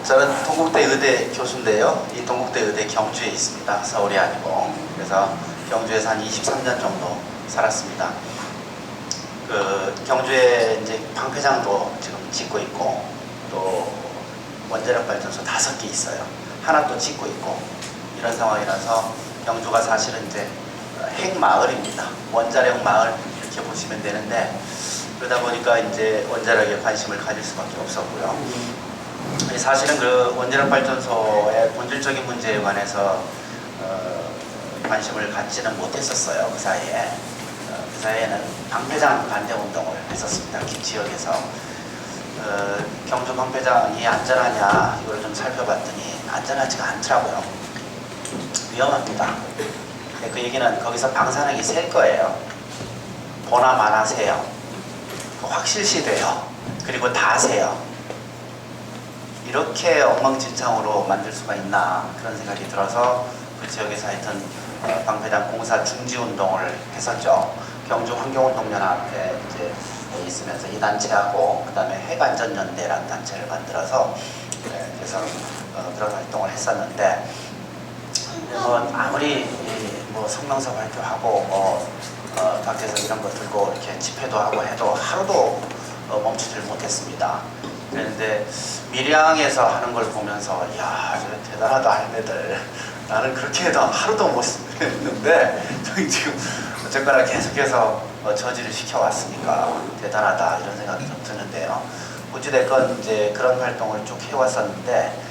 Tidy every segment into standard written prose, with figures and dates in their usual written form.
저는 동국대 의대 교수인데요. 이 동국대 의대 경주에 있습니다. 서울이 아니고. 그래서 경주에서 한 23년 정도 살았습니다. 그 경주에 이제 방패장도 지금 짓고 있고, 또 원자력 발전소 5개 있어요. 하나 또 짓고 있고, 이런 상황이라서 경주가 사실은 이제 핵마을입니다. 원자력 마을 이렇게 보시면 되는데, 그러다 보니까 이제 원자력에 관심을 가질 수밖에 없었고요. 사실은 그 원자력 발전소의 본질적인 문제에 관해서 관심을 갖지는 못했었어요. 그 사이에. 그 사이에는 방패장 반대 운동을 했었습니다. 지역에서. 경주 방패장이 안전하냐 이걸 좀 살펴봤더니 안전하지가 않더라고요. 위험합니다. 그 얘기는 거기서 방사능이 셀 거예요. 보나 마나 새요. 확실시 돼요. 그리고 다 새요. 이렇게 엉망진창으로 만들 수가 있나 그런 생각이 들어서 그 지역에서 하여튼 방패장 공사 중지 운동을 했었죠. 경주 환경운동연합에 이제 있으면서 이 단체하고 그 다음에 핵안전연대라는 단체를 만들어서 그래서 그런 활동을 했었는데 아무리 뭐 성명서 발표하고 밖에서 이런 거 들고 이렇게 집회도 하고 해도 하루도 멈추지를 못했습니다. 그런데 밀양에서 하는 걸 보면서 이야 저 대단하다 할매들 나는 그렇게 해도 하루도 못 했는데 지금 어쨌거나 계속해서 저지를 시켜왔으니까 대단하다 이런 생각이 좀 드는데요. 어찌됐건 이제 그런 활동을 쭉 해왔었는데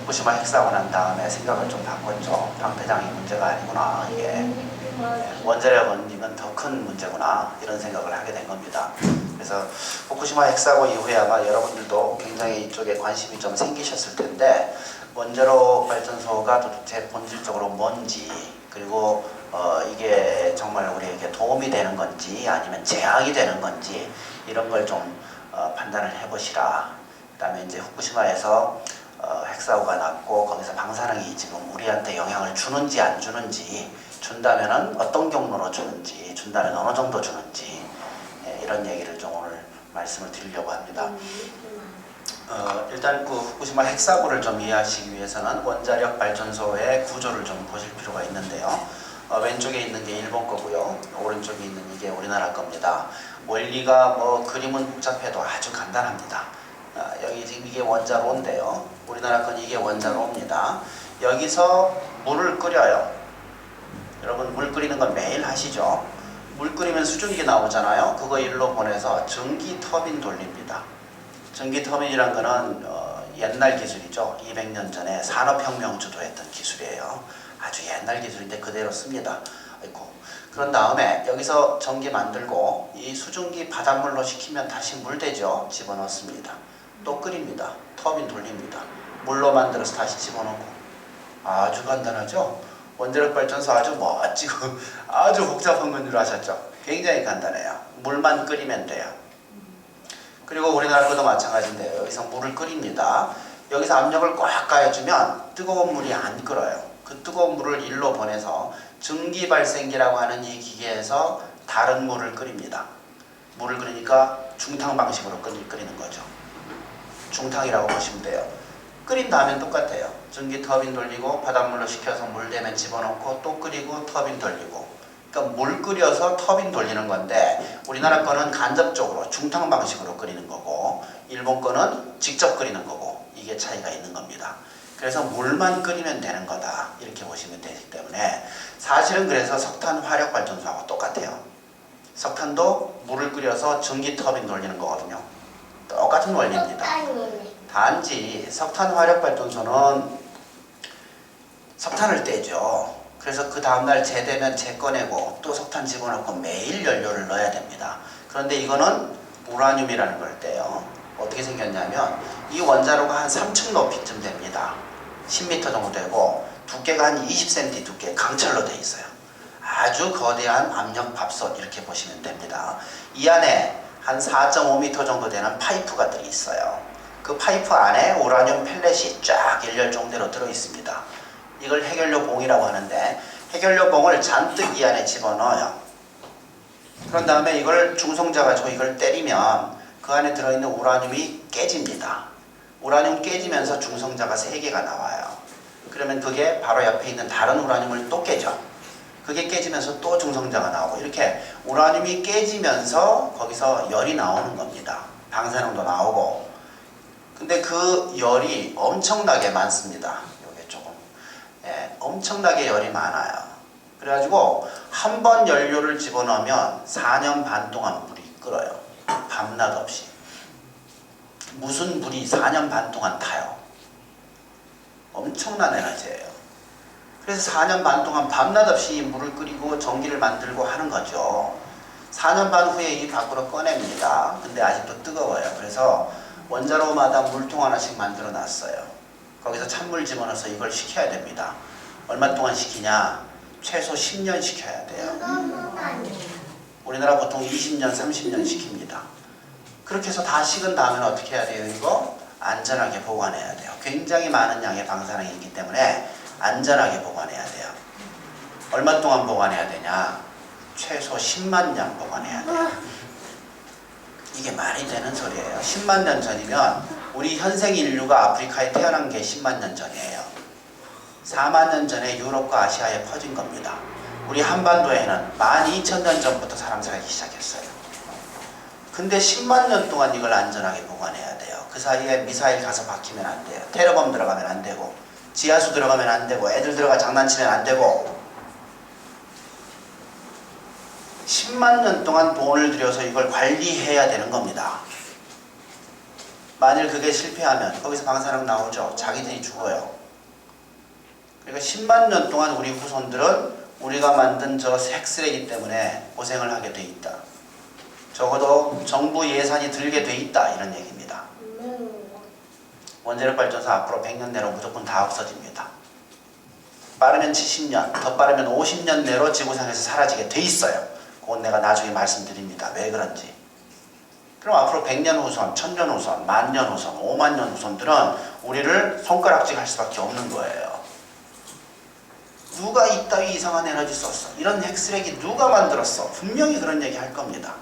후쿠시마 핵사고 난 다음에 생각을 좀 바꿨죠. 방패장이 문제가 아니구나. 이게 원자력은 이건 더 큰 문제구나 이런 생각을 하게 된 겁니다. 그래서 후쿠시마 핵사고 이후에 아마 여러분들도 굉장히 이쪽에 관심이 좀 생기셨을 텐데 원자력 발전소가 도대체 본질적으로 뭔지 그리고 이게 정말 우리에게 도움이 되는 건지 아니면 재앙이 되는 건지 이런 걸 좀 판단을 해보시라. 그 다음에 이제 후쿠시마에서 핵사고가 났고 거기서 방사능이 지금 우리한테 영향을 주는지 안 주는지 준다면은 어떤 경로로 주는지 준다면 어느 정도 주는지 이런 얘기를 좀 오늘 말씀을 드리려고 합니다. 일단 그 후쿠시마 핵사고를 좀 이해하시기 위해서는 원자력 발전소의 구조를 좀 보실 필요가 있는데요. 왼쪽에 있는 게 일본 거고요. 오른쪽에 있는 이게 우리나라 겁니다. 원리가 뭐 그림은 복잡해도 아주 간단합니다. 여기 지금 이게 원자로인데요. 우리나라 건 이게 원자로입니다. 여기서 물을 끓여요. 여러분 물 끓이는 건 매일 하시죠? 물 끓이면 수증기 나오잖아요. 그거 일로 보내서 전기 터빈 돌립니다. 전기 터빈이란 거는 옛날 기술이죠. 200년 전에 산업혁명 주도했던 기술이에요. 아주 옛날 기술인데 그대로 씁니다. 아이고. 그런 다음에 여기서 전기 만들고 이 수증기 바닷물로 식히면 다시 물 되죠. 집어넣습니다. 또 끓입니다. 터빈 돌립니다. 물로 만들어서 다시 집어넣고. 아주 간단하죠. 원자력 발전소 아주 멋지고 아주 복잡한 건 줄 아셨죠? 굉장히 간단해요. 물만 끓이면 돼요. 그리고 우리나라 것도 마찬가지인데요. 여기서 물을 끓입니다. 여기서 압력을 꽉 가해주면 뜨거운 물이 안 끓어요. 그 뜨거운 물을 일로 보내서 증기발생기라고 하는 이 기계에서 다른 물을 끓입니다. 물을 끓이니까 중탕 방식으로 끓이는 거죠. 중탕이라고 보시면 돼요. 끓인 다음엔 똑같아요. 전기 터빈 돌리고 바닷물로 식혀서 물 되면 집어넣고 또 끓이고 터빈 돌리고. 그러니까 물 끓여서 터빈 돌리는 건데 우리나라 거는 간접적으로 중탕 방식으로 끓이는 거고 일본 거는 직접 끓이는 거고 이게 차이가 있는 겁니다. 그래서 물만 끓이면 되는 거다 이렇게 보시면 되기 때문에 사실은 그래서 석탄 화력 발전소하고 똑같아요. 석탄도 물을 끓여서 전기 터빈 돌리는 거거든요. 똑같은 원리입니다. 단지 석탄 화력 발전소는 석탄을 떼죠. 그래서 그 다음날 재되면 재 꺼내고 또 석탄 집어넣고 매일 연료를 넣어야 됩니다. 그런데 이거는 우라늄이라는 걸 떼요. 어떻게 생겼냐면 이 원자로가 한 3층 높이쯤 됩니다. 10m 정도 되고 두께가 한 20cm 두께 강철로 되어 있어요. 아주 거대한 압력 밥솥 이렇게 보시면 됩니다. 이 안에 한 4.5m 정도 되는 파이프가 들어 있어요. 그 파이프 안에 우라늄 펠렛이 쫙 일렬종대로 들어 있습니다. 이걸 해결료 봉이라고 하는데 해결료 봉을 잔뜩 이 안에 집어넣어요. 그런 다음에 이걸 중성자 가지고 이걸 때리면 그 안에 들어있는 우라늄이 깨집니다. 우라늄 깨지면서 중성자가 3개가 나와요. 그러면 그게 바로 옆에 있는 다른 우라늄을 또 깨죠. 그게 깨지면서 또 중성자가 나오고 이렇게 우라늄이 깨지면서 거기서 열이 나오는 겁니다. 방사능도 나오고. 근데 그 열이 엄청나게 많습니다. 요게 조금 엄청나게 열이 많아요. 그래가지고 한 번 연료를 집어넣으면 4년 반 동안 물이 끓어요. 밤낮 없이. 무슨 불이 4년 반 동안 타요. 엄청난 에너지예요. 그래서 4년 반 동안 밤낮 없이 물을 끓이고 전기를 만들고 하는 거죠. 4년 반 후에 이 밖으로 꺼냅니다. 근데 아직도 뜨거워요. 그래서 원자로마다 물통 하나씩 만들어 놨어요. 거기서 찬물 집어넣어서 이걸 식혀야 됩니다. 얼마 동안 식히냐? 최소 10년 식혀야 돼요. 우리나라 보통 20년, 30년 식힙니다. 그렇게 해서 다 식은 다음에 어떻게 해야 돼요? 이거 안전하게 보관해야 돼요. 굉장히 많은 양의 방사능이 있기 때문에 안전하게 보관해야 돼요. 얼마 동안 보관해야 되냐? 최소 10만 년 보관해야 돼요. 이게 말이 되는 소리예요. 10만 년 전이면 우리 현생 인류가 아프리카에 태어난 게 10만 년 전이에요. 4만 년 전에 유럽과 아시아에 퍼진 겁니다. 우리 한반도에는 12,000년 전부터 사람 살기 시작했어요. 근데 10만 년 동안 이걸 안전하게 보관해야 돼요. 그 사이에 미사일 가서 박히면 안 돼요. 테러범 들어가면 안 되고, 지하수 들어가면 안 되고, 애들 들어가 장난치면 안 되고. 10만 년 동안 돈을 들여서 이걸 관리해야 되는 겁니다. 만일 그게 실패하면 거기서 방사능 나오죠. 자기들이 죽어요. 그러니까 10만 년 동안 우리 후손들은 우리가 만든 저 핵쓰레기 때문에 고생을 하게 돼 있다. 적어도 정부 예산이 들게 돼 있다. 이런 얘기입니다. 원자력 발전소 앞으로 100년 내로 무조건 다 없어집니다. 빠르면 70년, 더 빠르면 50년 내로 지구상에서 사라지게 돼 있어요. 그건 내가 나중에 말씀드립니다. 왜 그런지. 그럼 앞으로 100년 후손, 1000년 후손, 10,000년 후손, 50,000년 후손들은 우리를 손가락질 할 수밖에 없는 거예요. 누가 이따위 이상한 에너지 썼어? 이런 핵쓰레기 누가 만들었어? 분명히 그런 얘기 할 겁니다.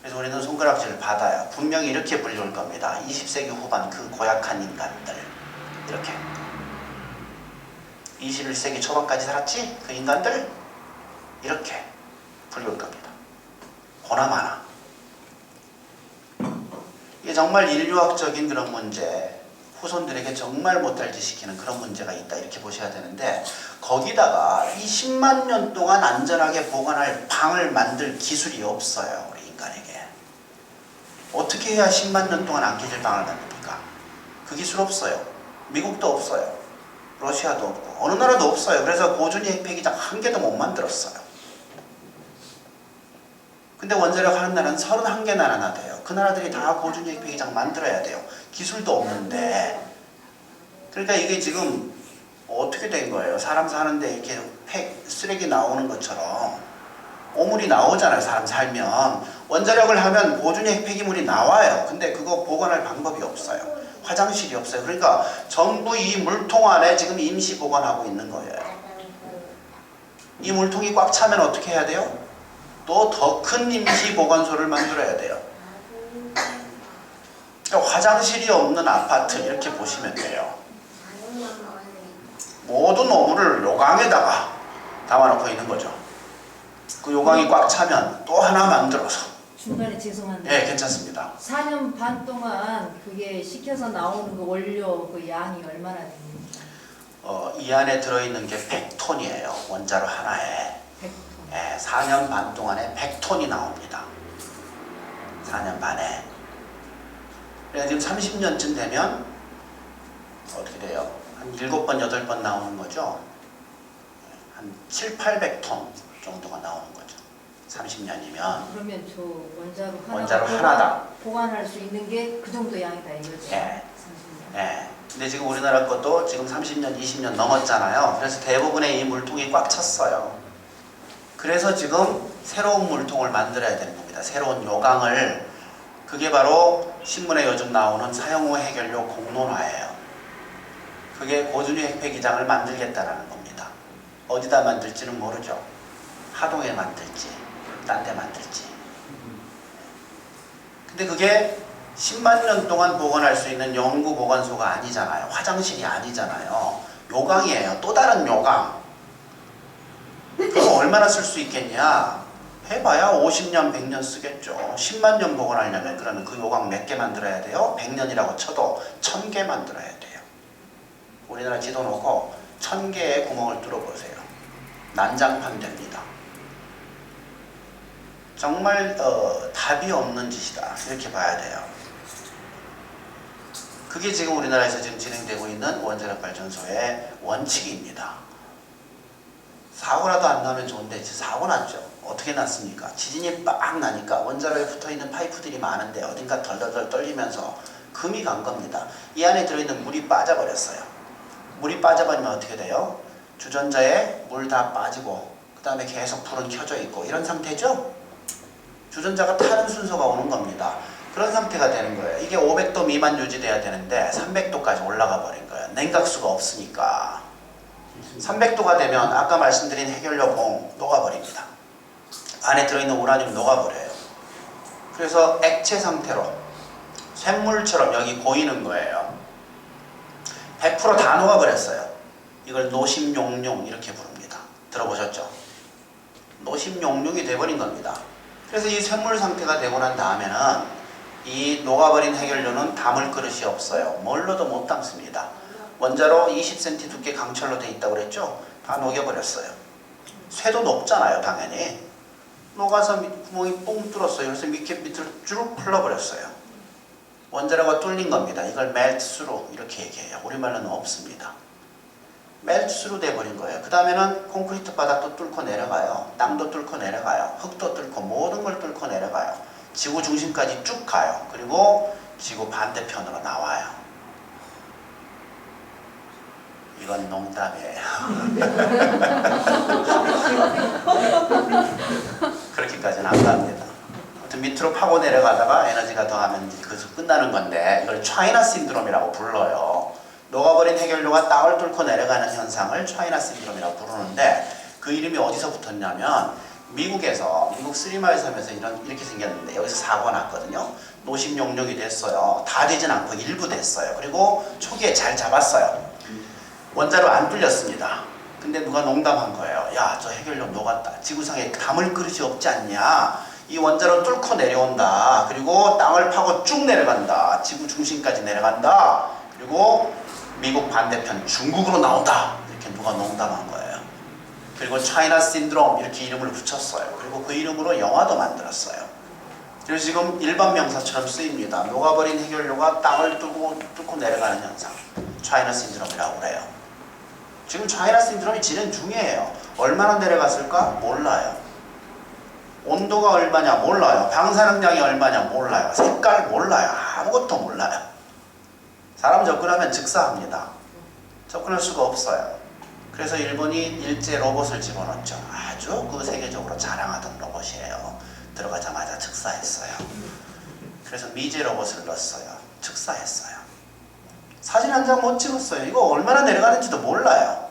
그래서 우리는 손가락질을 받아요. 분명히 이렇게 불려올 겁니다. 20세기 후반 그 고약한 인간들. 이렇게. 21세기 초반까지 살았지? 그 인간들? 이렇게 불려올 겁니다. 보나마나. 이게 정말 인류학적인 그런 문제, 후손들에게 정말 못할 짓 시키는 그런 문제가 있다. 이렇게 보셔야 되는데, 거기다가 이 10만 년 동안 안전하게 보관할 방을 만들 기술이 없어요. 우리 인간에게. 어떻게 해야 10만 년 동안 안 깨질 방을 만듭니까? 그 기술 없어요. 미국도 없어요. 러시아도 없고 어느 나라도 없어요. 그래서 고준위 핵폐기장 한 개도 못 만들었어요. 근데 원자력 하는 나라는 31개 나라나 돼요. 그 나라들이 다 고준위 핵폐기장 만들어야 돼요. 기술도 없는데. 그러니까 이게 지금 어떻게 된 거예요? 사람 사는데 이렇게 핵 쓰레기 나오는 것처럼 오물이 나오잖아요. 사람 살면. 원자력을 하면 고준위 핵폐기물이 나와요. 근데 그거 보관할 방법이 없어요. 화장실이 없어요. 그러니까 전부 이 물통 안에 지금 임시 보관하고 있는 거예요. 이 물통이 꽉 차면 어떻게 해야 돼요? 또 더 큰 임시 보관소를 만들어야 돼요. 그러니까 화장실이 없는 아파트 이렇게 보시면 돼요. 모든 오물을 요강에다가 담아놓고 있는 거죠. 그 요강이 꽉 차면 또 하나 만들어서. 중간에 죄송한데. 네, 괜찮습니다. 4년 반 동안 그게 식혀서 나오는 그 원료 그 양이 얼마나 됩니까? 이 안에 들어있는 게 100톤이에요. 원자로 하나에. 100톤. 네, 4년 반 동안에 100톤이 나옵니다. 4년 반에. 그래서 지금 30년쯤 되면 어떻게 돼요? 한 7번, 8번 나오는 거죠. 한 7, 800톤 정도가 나오는 거죠. 30년이면. 그러면 저 원자로 하나당 보관할 수 있는 게 그 정도 양이다 이거죠. 예. 30년. 예. 근데 지금 우리나라 것도 지금 30년, 20년 넘었잖아요. 그래서 대부분의 이 물통이 꽉 찼어요. 그래서 지금 새로운 물통을 만들어야 되는 겁니다. 새로운 요강을. 그게 바로 신문에 요즘 나오는 사용 후 해결료 공론화예요. 그게 고준위 핵폐기장을 만들겠다라는 겁니다. 어디다 만들지는 모르죠. 하동에 만들지, 딴 데 만들지. 근데 그게 10만 년 동안 보관할 수 있는 연구 보관소가 아니잖아요. 화장실이 아니잖아요. 요강이에요. 또 다른 요강. 그럼 얼마나 쓸 수 있겠냐? 해봐야 50년, 100년 쓰겠죠. 10만 년 보관하려면 그러면 그 요강 몇 개 만들어야 돼요? 100년이라고 쳐도 1000개 만들어야 돼요. 우리나라 지도 놓고 1000개의 구멍을 뚫어보세요. 난장판 됩니다. 정말 답이 없는 짓이다. 이렇게 봐야 돼요. 그게 지금 우리나라에서 지금 진행되고 있는 원자력 발전소의 원칙입니다. 사고라도 안 나면 좋은데 사고 났죠. 어떻게 났습니까? 지진이 빡 나니까 원자로에 붙어있는 파이프들이 많은데 어딘가 덜덜덜 떨리면서 금이 간 겁니다. 이 안에 들어있는 물이 빠져버렸어요. 물이 빠져버리면 어떻게 돼요? 주전자에 물 다 빠지고 그 다음에 계속 불은 켜져 있고 이런 상태죠? 주전자가 타는 순서가 오는 겁니다. 그런 상태가 되는 거예요. 이게 500도 미만 유지돼야 되는데 300도까지 올라가 버린 거예요. 냉각수가 없으니까. 300도가 되면 아까 말씀드린 해결료 봉 녹아버립니다. 안에 들어있는 우라늄 녹아버려요. 그래서 액체 상태로 샘물처럼 여기 고이는 거예요. 100% 다 녹아버렸어요. 이걸 노심용융 이렇게 부릅니다. 들어보셨죠? 노심용융이 돼버린 겁니다. 그래서 이 샘물 상태가 되고 난 다음에는 이 녹아버린 해결료는 담을 그릇이 없어요. 뭘로도 못 담습니다. 원자로 20cm 두께 강철로 돼 있다고 그랬죠? 다 녹여버렸어요. 쇠도 녹잖아요, 당연히. 녹아서 구멍이 뽕 뚫었어요. 그래서 밑으로 쭉 흘러버렸어요. 원자로가 뚫린 겁니다. 이걸 멜트스루 이렇게 얘기해요. 우리말로는 없습니다. 멜트스루 돼버린 거예요. 그 다음에는 콘크리트 바닥도 뚫고 내려가요. 땅도 뚫고 내려가요. 흙도 뚫고 모든 걸 뚫고 내려가요. 지구 중심까지 쭉 가요. 그리고 지구 반대편으로 나와요. 이건 농담이에요. 그렇게까지는 안 갑니다. 아무튼 밑으로 파고 내려가다가 에너지가 더하면 그것이 끝나는 건데 이걸 차이나 신드롬이라고 불러요. 녹아버린 해결료가 땅을 뚫고 내려가는 현상을 차이나 신드롬이라고 부르는데 그 이름이 어디서 붙었냐면 미국에서 미국 스리마일 섬에서 이렇게 생겼는데 여기서 사고가 났거든요. 노심용융이 됐어요. 다 되진 않고 일부 됐어요. 그리고 초기에 잘 잡았어요. 원자로 안 뚫렸습니다. 근데 누가 농담한 거예요. 야, 저 해결료 녹았다. 지구상에 담을 그릇이 없지 않냐. 이 원자로 뚫고 내려온다. 그리고 땅을 파고 쭉 내려간다. 지구 중심까지 내려간다. 그리고 미국 반대편 중국으로 나온다. 이렇게 누가 농담한 거예요. 그리고 차이나 신드롬 이렇게 이름을 붙였어요. 그리고 그 이름으로 영화도 만들었어요. 그래서 지금 일반 명사처럼 쓰입니다. 녹아버린 해결료가 땅을 뚫고 내려가는 현상. 차이나 신드롬이라고 그래요. 지금 차이나 신드롬이 진행 중이에요. 얼마나 내려갔을까? 몰라요. 온도가 얼마냐? 몰라요. 방사능량이 얼마냐? 몰라요. 색깔 몰라요. 아무것도 몰라요. 사람 접근하면 즉사합니다. 접근할 수가 없어요. 그래서 일본이 일제 로봇을 집어넣었죠. 아주 그 세계적으로 자랑하던 로봇이에요. 들어가자마자 즉사했어요. 그래서 미제 로봇을 넣었어요. 즉사했어요. 사진 한 장 못 찍었어요. 이거 얼마나 내려가는지도 몰라요.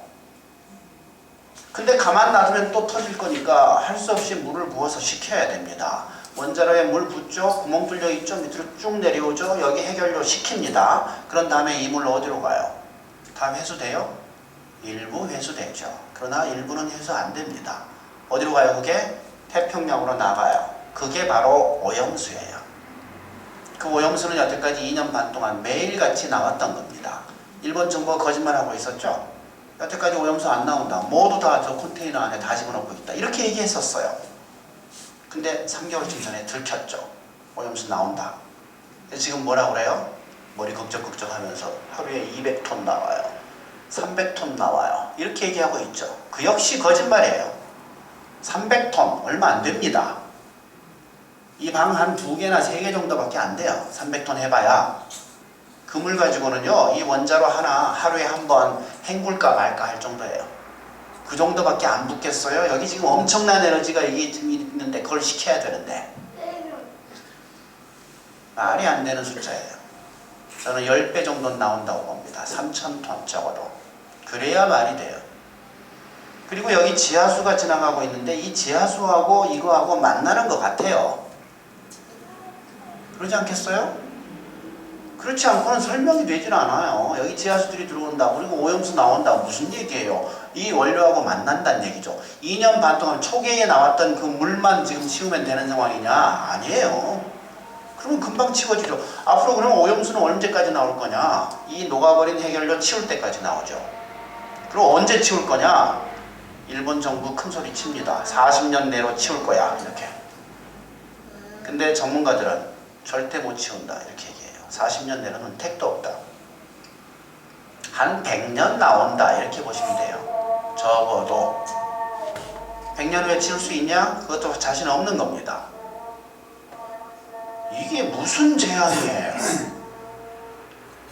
근데 가만 놔두면 또 터질 거니까 할 수 없이 물을 부어서 식혀야 됩니다. 원자로에 물 붓죠. 구멍 뚫려 있죠. 밑으로 쭉 내려오죠. 여기 해결료 식힙니다. 그런 다음에 이 물 어디로 가요? 다음 회수돼요? 일부 회수되죠. 그러나 일부는 회수 안 됩니다. 어디로 가요? 그게 태평양으로 나가요. 그게 바로 오염수예요. 그 오염수는 여태까지 2년 반 동안 매일같이 나왔던 겁니다. 일본 정부가 거짓말하고 있었죠. 여태까지 오염수 안 나온다. 모두 다 저 컨테이너 안에 다 집어넣고 있다. 이렇게 얘기했었어요. 근데 3개월쯤 전에 들켰죠. 오염수 나온다. 지금 뭐라고 그래요? 머리 걱정걱정 하면서 하루에 200톤 나와요. 300톤 나와요. 이렇게 얘기하고 있죠. 그 역시 거짓말이에요. 300톤 얼마 안 됩니다. 이 방 한 2개나 3개 정도밖에 안 돼요. 300톤 해봐야. 그 물 가지고는요, 이 원자로 하나 하루에 한 번 헹굴까 말까 할 정도예요. 그 정도밖에 안 붙겠어요? 여기 지금 엄청난 에너지가 이게 있는데 그걸 식혀야 되는데. 말이 안 되는 숫자예요. 저는 10배 정도 나온다고 봅니다. 3,000톤 적어도. 그래야 말이 돼요. 그리고 여기 지하수가 지나가고 있는데 이 지하수하고 이거하고 만나는 것 같아요. 그러지 않겠어요? 그렇지 않고는 설명이 되질 않아요. 여기 지하수들이 들어온다. 그리고 오염수 나온다. 무슨 얘기예요? 이 원료하고 만난다는 얘기죠. 2년 반 동안 초기에 나왔던 그 물만 지금 치우면 되는 상황이냐? 아니에요. 그러면 금방 치워지죠. 앞으로 그러면 오염수는 언제까지 나올 거냐? 이 녹아버린 해결료 치울 때까지 나오죠. 그리고 언제 치울 거냐? 일본 정부 큰 소리 칩니다. 40년 내로 치울 거야. 이렇게. 근데 전문가들은 절대 못 치운다. 이렇게 얘기해요. 40년 내로는 택도 없다. 한 100년 나온다. 이렇게 보시면 돼요. 적어도. 100년 후에 치울 수 있냐? 그것도 자신 없는 겁니다. 이게 무슨 제한이에요?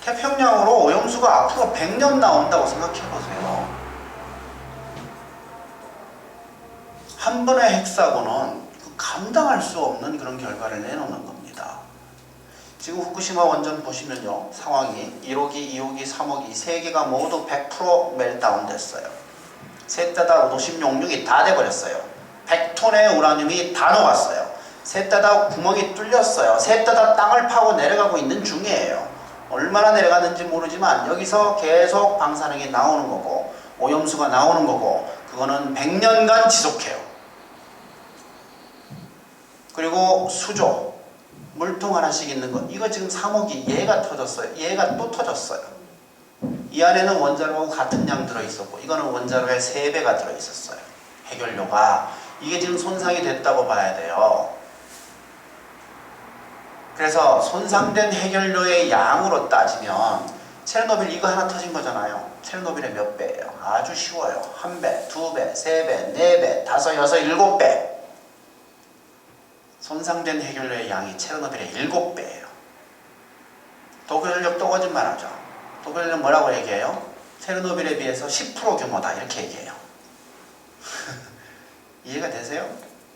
태평양으로 오염수가 앞으로 100년 나온다고 생각해보세요. 한 번의 핵사고는 감당할 수 없는 그런 결과를 내놓는 겁니다. 지금 후쿠시마 원전 보시면요. 상황이 1호기, 2호기, 3호기 세 개가 모두 100% 멜다운 됐어요. 셋 다 노심 용융이 다 돼버렸어요. 100톤의 우라늄이 다 녹았어요. 셋 다 구멍이 뚫렸어요. 셋 다 땅을 파고 내려가고 있는 중이에요. 얼마나 내려갔는지 모르지만 여기서 계속 방사능이 나오는 거고 오염수가 나오는 거고 그거는 100년간 지속해요. 그리고 수조, 물통 하나씩 있는 것. 이거 지금 3호기 얘가 터졌어요. 얘가 또 터졌어요. 이 안에는 원자로하고 같은 양 들어있었고 이거는 원자로의 3배가 들어있었어요. 해결료가. 이게 지금 손상이 됐다고 봐야 돼요. 그래서 손상된 해결료의 양으로 따지면 체르노빌 이거 하나 터진 거잖아요. 체르노빌의 몇 배예요? 아주 쉬워요. 1배, 2배, 3배, 4배, 5, 6, 7배. 손상된 해결료의 양이 체르노빌의 7배예요. 도쿄전력 또 거짓말하죠. 도쿄전력 뭐라고 얘기해요? 체르노빌에 비해서 10% 규모다 이렇게 얘기해요. 이해가 되세요?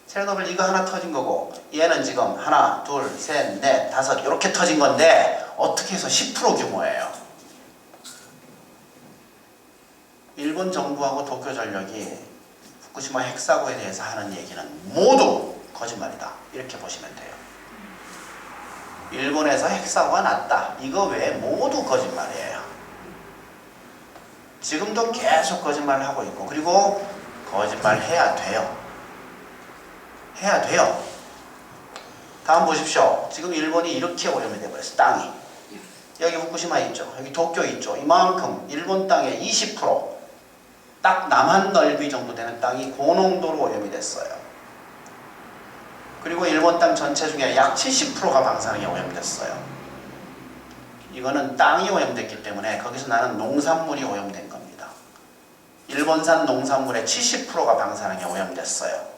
체르노빌 이거 하나 터진 거고 얘는 지금 하나, 둘, 셋, 넷, 다섯 이렇게 터진 건데 어떻게 해서 10% 규모예요? 일본 정부하고 도쿄전력이 후쿠시마 핵사고에 대해서 하는 얘기는 모두 거짓말이다. 이렇게 보시면 돼요. 일본에서 핵사고가 났다. 이거 외에 모두 거짓말이에요. 지금도 계속 거짓말을 하고 있고 그리고 거짓말 해야 돼요. 해야 돼요. 다음 보십시오. 지금 일본이 이렇게 오염이 돼버렸어요. 땅이. 여기 후쿠시마 있죠. 여기 도쿄 있죠. 이만큼 일본 땅의 20% 딱 남한 넓이 정도 되는 땅이 고농도로 오염이 됐어요. 그리고 일본 땅 전체 중에 약 70%가 방사능에 오염됐어요. 이거는 땅이 오염됐기 때문에 거기서 나는 농산물이 오염된 겁니다. 일본산 농산물의 70%가 방사능에 오염됐어요.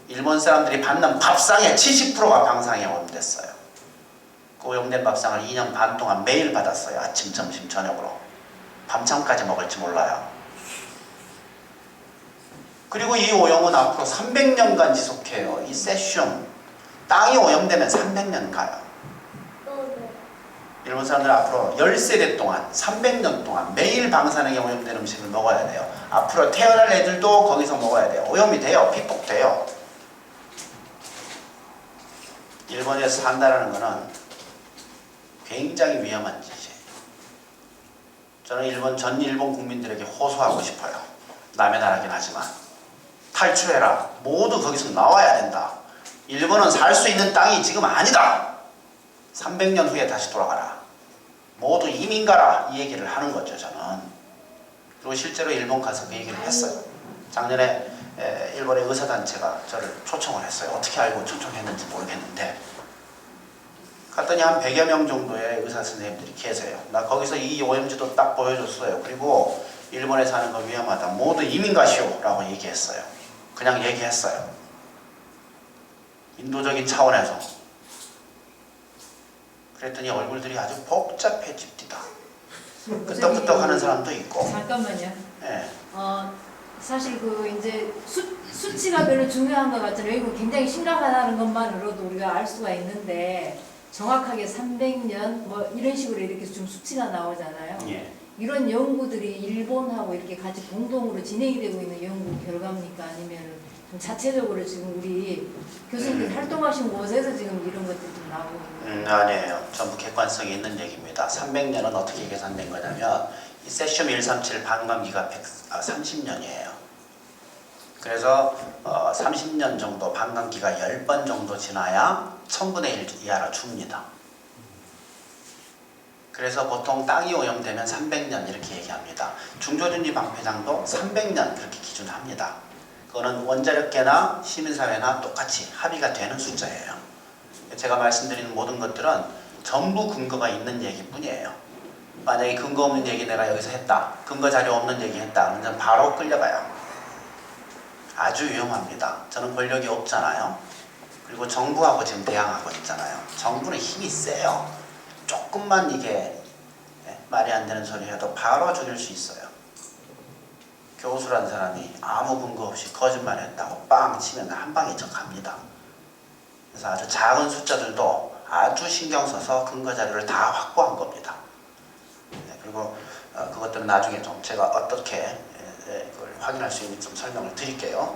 일본 사람들이 받는 밥상의 70%가 방사능에 오염됐어요. 그 오염된 밥상을 2년 반 동안 매일 받았어요. 아침, 점심, 저녁으로. 밤참까지 먹을지 몰라요. 그리고 이 오염은 앞으로 300년간 지속해요. 이 세슘. 땅이 오염되면 300년 가요. 일본 사람들 앞으로 10세대 동안 300년 동안 매일 방사능에 오염된 음식을 먹어야 돼요. 앞으로 태어날 애들도 거기서 먹어야 돼요. 오염이 돼요. 피폭돼요. 일본에서 산다라는 거는 굉장히 위험한 짓이에요. 저는 전 일본 국민들에게 호소하고 싶어요. 남의 나라긴 하지만 탈출해라. 모두 거기서 나와야 된다. 일본은 살 수 있는 땅이 지금 아니다. 300년 후에 다시 돌아가라. 모두 이민 가라. 이 얘기를 하는 거죠, 저는. 그리고 실제로 일본 가서 그 얘기를 했어요. 작년에 일본의 의사단체가 저를 초청을 했어요. 어떻게 알고 초청했는지 모르겠는데 갔더니 한 100여 명 정도의 의사 선생님들이 계세요. 나 거기서 이 오염지도 딱 보여줬어요. 그리고 일본에 사는 거 위험하다. 모두 이민 가시오 라고 얘기했어요. 그냥 얘기했어요. 인도적인 차원에서. 그랬더니 얼굴들이 아주 복잡해집니다. 끄떡끄떡 하는 사람도 있고. 잠깐만요. 네. 사실 이제 수치가 별로 중요한 것 같잖아요. 이거 굉장히 심각하다는 것만으로도 우리가 알 수가 있는데 정확하게 300년 뭐 이런 식으로 이렇게 좀 수치가 나오잖아요. 예. 이런 연구들이 일본하고 이렇게 같이 공동으로 진행이 되고 있는 연구 결과입니까? 아니면 좀 자체적으로 지금 우리 교수님들 활동하신 곳에서 지금 이런 것들이 좀 나오고 있는 아니에요. 전부 객관성이 있는 얘기입니다. 300년은 어떻게 계산된 거냐면 이 세슘 137 반감기가 30년이에요. 그래서 30년 정도 반감기가 10번 정도 지나야 1000분의 1 이하로 줍니다. 그래서 보통 땅이 오염되면 300년 이렇게 얘기합니다. 중조준지 방패장도 300년 그렇게 기준합니다. 그거는 원자력계나 시민사회나 똑같이 합의가 되는 숫자예요. 제가 말씀드리는 모든 것들은 전부 근거가 있는 얘기뿐이에요. 만약에 근거 없는 얘기 내가 여기서 했다, 근거 자료 없는 얘기 했다, 그러면 바로 끌려가요. 아주 위험합니다. 저는 권력이 없잖아요. 그리고 정부하고 지금 대항하고 있잖아요. 정부는 힘이 세요. 조금만 이게 말이 안 되는 소리 해도 바로 죽일 수 있어요. 교수란 사람이 아무 근거 없이 거짓말했다고 빵 치면 한 방에 적합니다. 그래서 아주 작은 숫자들도 아주 신경 써서 근거 자료를 다 확보한 겁니다. 그리고 그것들은 나중에 좀 제가 어떻게 그걸 확인할 수 있는지 좀 설명을 드릴게요.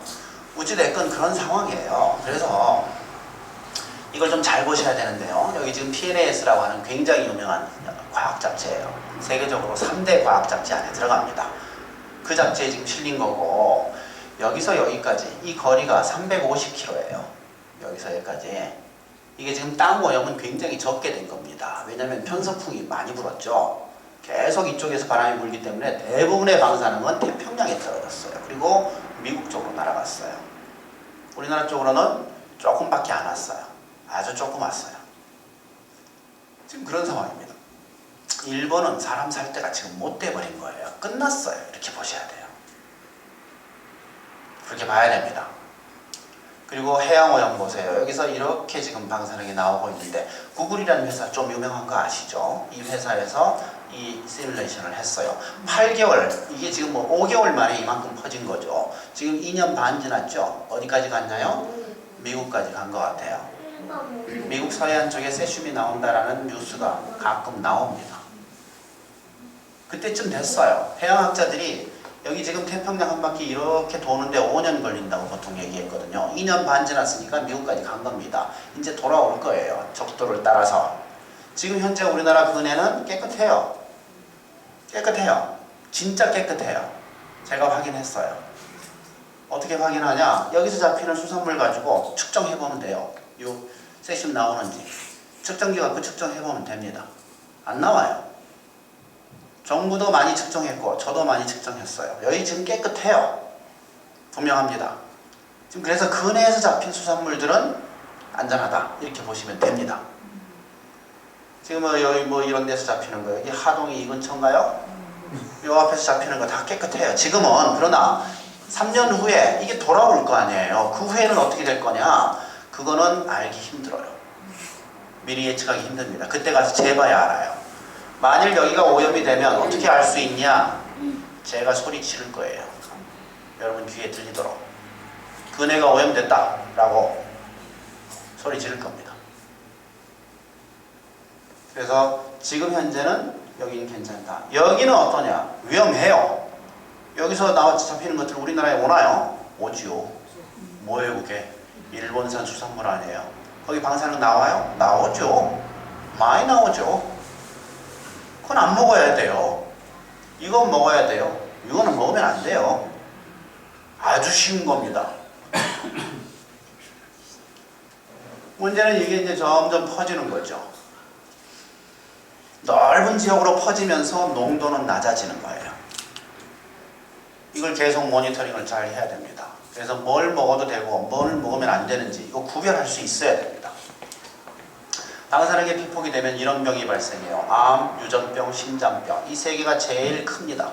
어찌됐건 그런 상황이에요. 그래서 이걸 좀 잘 보셔야 되는데요. 여기 지금 PNAS라고 하는 굉장히 유명한 과학 잡지예요. 세계적으로 3대 과학 잡지 안에 들어갑니다. 그 잡지에 지금 실린 거고, 여기서 여기까지 이 거리가 350km예요. 여기서 여기까지. 이게 지금 땅 오염은 굉장히 적게 된 겁니다. 왜냐하면 편서풍이 많이 불었죠. 계속 이쪽에서 바람이 불기 때문에 대부분의 방사능은 태평양에 떨어졌어요. 그리고 미국 쪽으로 날아갔어요. 우리나라 쪽으로는 조금밖에 안 왔어요. 아주 조금 왔어요. 지금 그런 상황입니다. 일본은 사람 살 때가 지금 못 돼버린 거예요. 끝났어요. 이렇게 보셔야 돼요. 그렇게 봐야 됩니다. 그리고 해양오염 보세요. 여기서 이렇게 지금 방사능이 나오고 있는데, 구글이라는 회사 좀 유명한 거 아시죠? 이 회사에서 이 시뮬레이션을 했어요. 8개월, 이게 지금 뭐 5개월 만에 이만큼 퍼진 거죠. 지금 2년 반 지났죠? 어디까지 갔나요? 미국까지 간 것 같아요. 미국 서해안 쪽에 세슘이 나온다라는 뉴스가 가끔 나옵니다. 그때쯤 됐어요. 해양학자들이 여기 지금 태평양 한 바퀴 이렇게 도는데 5년 걸린다고 보통 얘기했거든요. 2년 반 지났으니까 미국까지 간 겁니다. 이제 돌아올 거예요. 적도를 따라서. 지금 현재 우리나라 근해는 깨끗해요. 깨끗해요. 진짜 깨끗해요. 제가 확인했어요. 어떻게 확인하냐? 여기서 잡히는 수산물 가지고 측정해보면 돼요. 요 세슘 나오는지. 측정기 갖고 측정해보면 됩니다. 안 나와요. 정부도 많이 측정했고 저도 많이 측정했어요. 여기 지금 깨끗해요. 분명합니다. 지금 그래서 근해에서 잡힌 수산물들은 안전하다 이렇게 보시면 됩니다. 지금 여기 뭐 이런 데서 잡히는 거, 여기 하동이 이 근처인가요? 요 앞에서 잡히는 거 다 깨끗해요. 지금은. 그러나 3년 후에 이게 돌아올 거 아니에요. 그 후에는 어떻게 될 거냐? 그거는 알기 힘들어요. 미리 예측하기 힘듭니다. 그때 가서 재봐야 알아요. 만일 여기가 오염이 되면 어떻게 알 수 있냐? 제가 소리 지를 거예요. 여러분 귀에 들리도록. 근해가 오염됐다 라고 소리 지를 겁니다. 그래서 지금 현재는 여기는 괜찮다. 여기는 어떠냐? 위험해요. 여기서 잡히는 것들 우리나라에 오나요? 오지요. 뭐예요 그게? 일본산 수산물 아니에요? 거기 방사능 나와요? 나오죠. 많이 나오죠. 그건 안 먹어야 돼요. 이건 먹어야 돼요. 이거는 먹으면 안 돼요. 아주 쉬운 겁니다. 문제는 이게 이제 점점 퍼지는 거죠. 넓은 지역으로 퍼지면서 농도는 낮아지는 거예요. 이걸 계속 모니터링을 잘 해야 됩니다. 그래서 뭘 먹어도 되고 뭘 먹으면 안 되는지 이거 구별할 수 있어야 됩니다. 방사능에 피폭이 되면 이런 병이 발생해요. 암, 유전병, 심장병. 이 세 개가 제일 큽니다.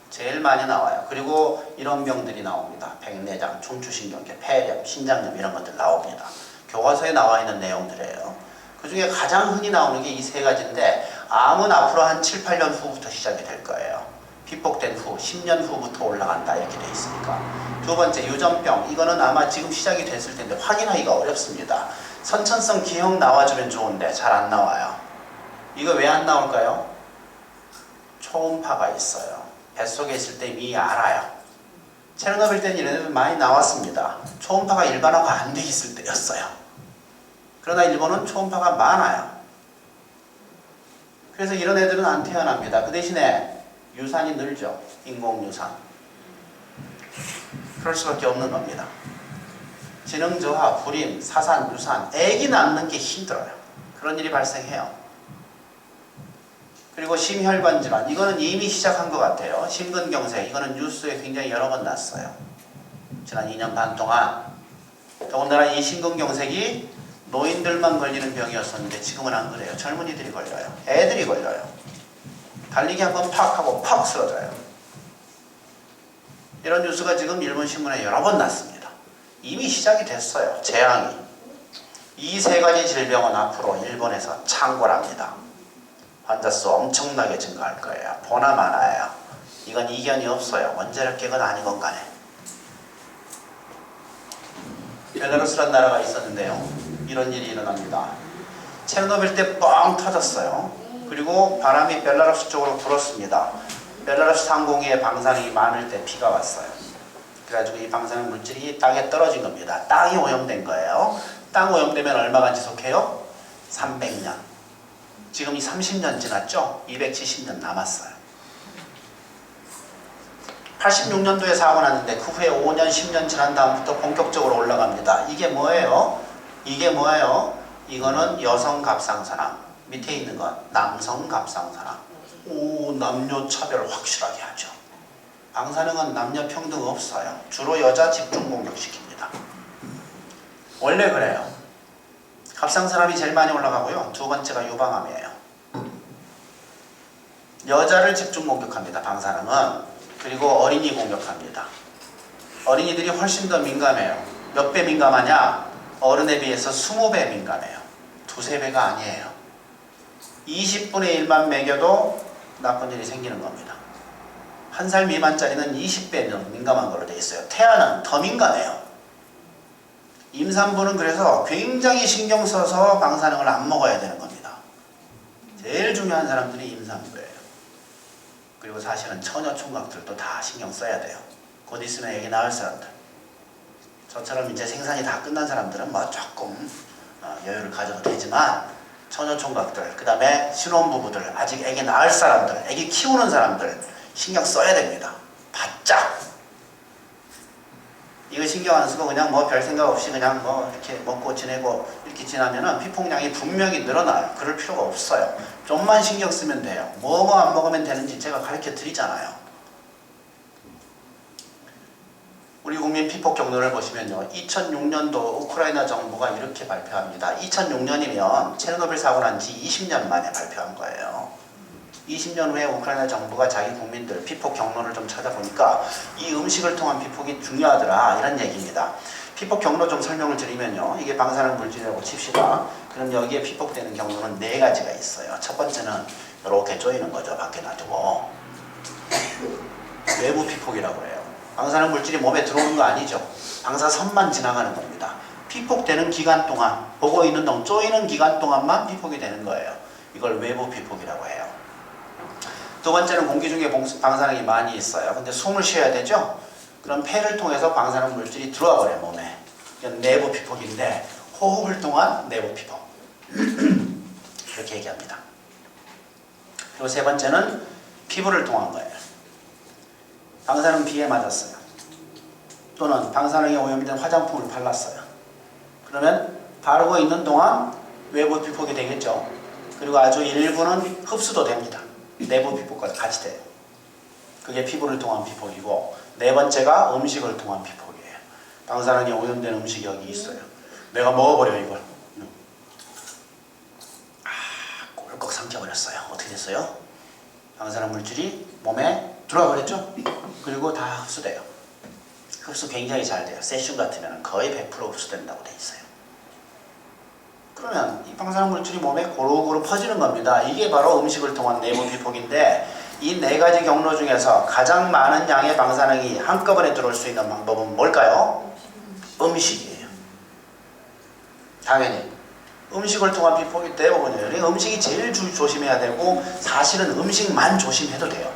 제일 많이 나와요. 그리고 이런 병들이 나옵니다. 백내장, 흉추신경계, 폐렴, 신장염 이런 것들 나옵니다. 교과서에 나와 있는 내용들이에요. 그 중에 가장 흔히 나오는 게 이 세 가지인데, 암은 앞으로 한 7, 8년 후부터 시작이 될 거예요. 피폭된 후 10년 후부터 올라간다 이렇게 돼 있으니까. 두 번째 유전병, 이거는 아마 지금 시작이 됐을 텐데 확인하기가 어렵습니다. 선천성 기형 나와주면 좋은데 잘 안 나와요. 이거 왜 안 나올까요? 초음파가 있어요. 뱃속에 있을 때 미리 알아요. 체르노빌 때는 이런 애들 많이 나왔습니다. 초음파가 일반화가 안 돼 있을 때였어요. 그러나 일본은 초음파가 많아요. 그래서 이런 애들은 안 태어납니다. 그 대신에 유산이 늘죠. 인공유산. 그럴 수밖에 없는 겁니다. 지능저하, 불임, 사산, 유산, 애기 낳는 게 힘들어요. 그런 일이 발생해요. 그리고 심혈관 질환, 이거는 이미 시작한 것 같아요. 심근경색, 이거는 뉴스에 굉장히 여러 번 났어요. 지난 2년 반 동안. 더군다나 이 심근경색이 노인들만 걸리는 병이었었는데 지금은 안 그래요. 젊은이들이 걸려요. 애들이 걸려요. 달리기 한번 팍 하고 팍 쓰러져요. 이런 뉴스가 지금 일본 신문에 여러 번 났습니다. 이미 시작이 됐어요. 재앙이. 이 세 가지 질병은 앞으로 일본에서 창궐합니다. 환자 수 엄청나게 증가할 거예요. 보나 마나예요. 이건 이견이 없어요. 원자력계건 아니건 간에. 벨라루스란 나라가 있었는데요. 이런 일이 일어납니다. 체르노빌 때 뻥 터졌어요. 그리고 바람이 벨라루스 쪽으로 불었습니다. 벨라루스 상공에 방사능이 많을 때 비가 왔어요. 그래가지고 이 방사능 물질이 땅에 떨어진 겁니다. 땅이 오염된 거예요. 땅 오염되면 얼마간 지속해요? 300년. 지금 이 30년 지났죠? 270년 남았어요. 86년도에 사고 났는데 그 후에 5년, 10년 지난 다음부터 본격적으로 올라갑니다. 이게 뭐예요? 이게 뭐예요? 이거는 여성 갑상선암. 밑에 있는 건 남성 갑상선암. 오, 남녀 차별 확실하게 하죠. 방사능은 남녀 평등 없어요. 주로 여자 집중 공격시킵니다. 원래 그래요. 갑상선암이 제일 많이 올라가고요. 두 번째가 유방암이에요. 여자를 집중 공격합니다. 방사능은. 그리고 어린이 공격합니다. 어린이들이 훨씬 더 민감해요. 몇 배 민감하냐? 어른에 비해서 20배 민감해요. 두세 배가 아니에요. 20분의 1만 먹여도 나쁜 일이 생기는 겁니다. 1살 미만짜리는 20배 민감한 걸로 되어 있어요. 태아는 더 민감해요. 임산부는 그래서 굉장히 신경 써서 방사능을 안 먹어야 되는 겁니다. 제일 중요한 사람들이 임산부예요. 그리고 사실은 처녀 총각들도 다 신경 써야 돼요. 곧 있으면 애기 낳을 사람들. 저처럼 이제 생산이 다 끝난 사람들은 뭐 조금 여유를 가져도 되지만 처녀 총각들, 그 다음에 신혼부부들, 아직 애기 낳을 사람들, 애기 키우는 사람들 신경 써야 됩니다. 바짝. 이거 신경 안 쓰고 그냥 뭐 별 생각 없이 그냥 뭐 이렇게 먹고 지내고 이렇게 지나면은 피폭량이 분명히 늘어나요. 그럴 필요가 없어요. 좀만 신경 쓰면 돼요. 뭐 안 먹으면 되는지 제가 가르쳐 드리잖아요. 우리 국민 피폭 경로를 보시면요. 2006년도 우크라이나 정부가 이렇게 발표합니다. 2006년이면 체르노빌 사고 난 지 20년 만에 발표한 거예요. 20년 후에 우크라이나 정부가 자기 국민들 피폭 경로를 좀 찾아보니까 이 음식을 통한 피폭이 중요하더라 이런 얘기입니다. 피폭 경로 좀 설명을 드리면요. 이게 방사능 물질이라고 칩시다. 그럼 여기에 피폭되는 경로는 4가지가 있어요. 첫 번째는 이렇게 조이는 거죠. 밖에 놔두고. 외부 피폭이라고 해요. 방사능 물질이 몸에 들어오는 거 아니죠. 방사선만 지나가는 겁니다. 피폭되는 기간 동안, 보고 있는 동안, 조이는 기간 동안만 피폭이 되는 거예요. 이걸 외부 피폭이라고 해요. 두 번째는 공기 중에 방사능이 많이 있어요. 근데 숨을 쉬어야 되죠? 그럼 폐를 통해서 방사능 물질이 들어와 버려요, 몸에. 이건 내부 피폭인데 호흡을 통한 내부 피폭. 이렇게 얘기합니다. 그리고 세 번째는 피부를 통한 거예요. 방사능 비에 맞았어요. 또는 방사능에 오염된 화장품을 발랐어요. 그러면 바르고 있는 동안 외부 피폭이 되겠죠. 그리고 아주 일부는 흡수도 됩니다. 내부 피폭과 같이 돼요. 그게 피부를 통한 피폭이고, 네 번째가 음식을 통한 피폭이에요. 방사능이 오염된 음식이 여기 있어요. 내가 먹어버려 이걸. 꿀꺽 삼켜버렸어요. 어떻게 됐어요? 방사능 물질이 몸에 들어와 버렸죠? 그리고 다 흡수돼요. 흡수 굉장히 잘 돼요. 세슘 같으면 거의 100% 흡수된다고 돼 있어요. 그러면 이 방사능 물질이 몸에 고루고루 퍼지는 겁니다. 이게 바로 음식을 통한 내부 피폭인데, 이 4가지 경로 중에서 가장 많은 양의 방사능이 한꺼번에 들어올 수 있는 방법은 뭘까요? 음식이에요. 당연히 음식을 통한 피폭이 대부분이에요. 그러니까 음식이 제일 조심해야 되고, 사실은 음식만 조심해도 돼요.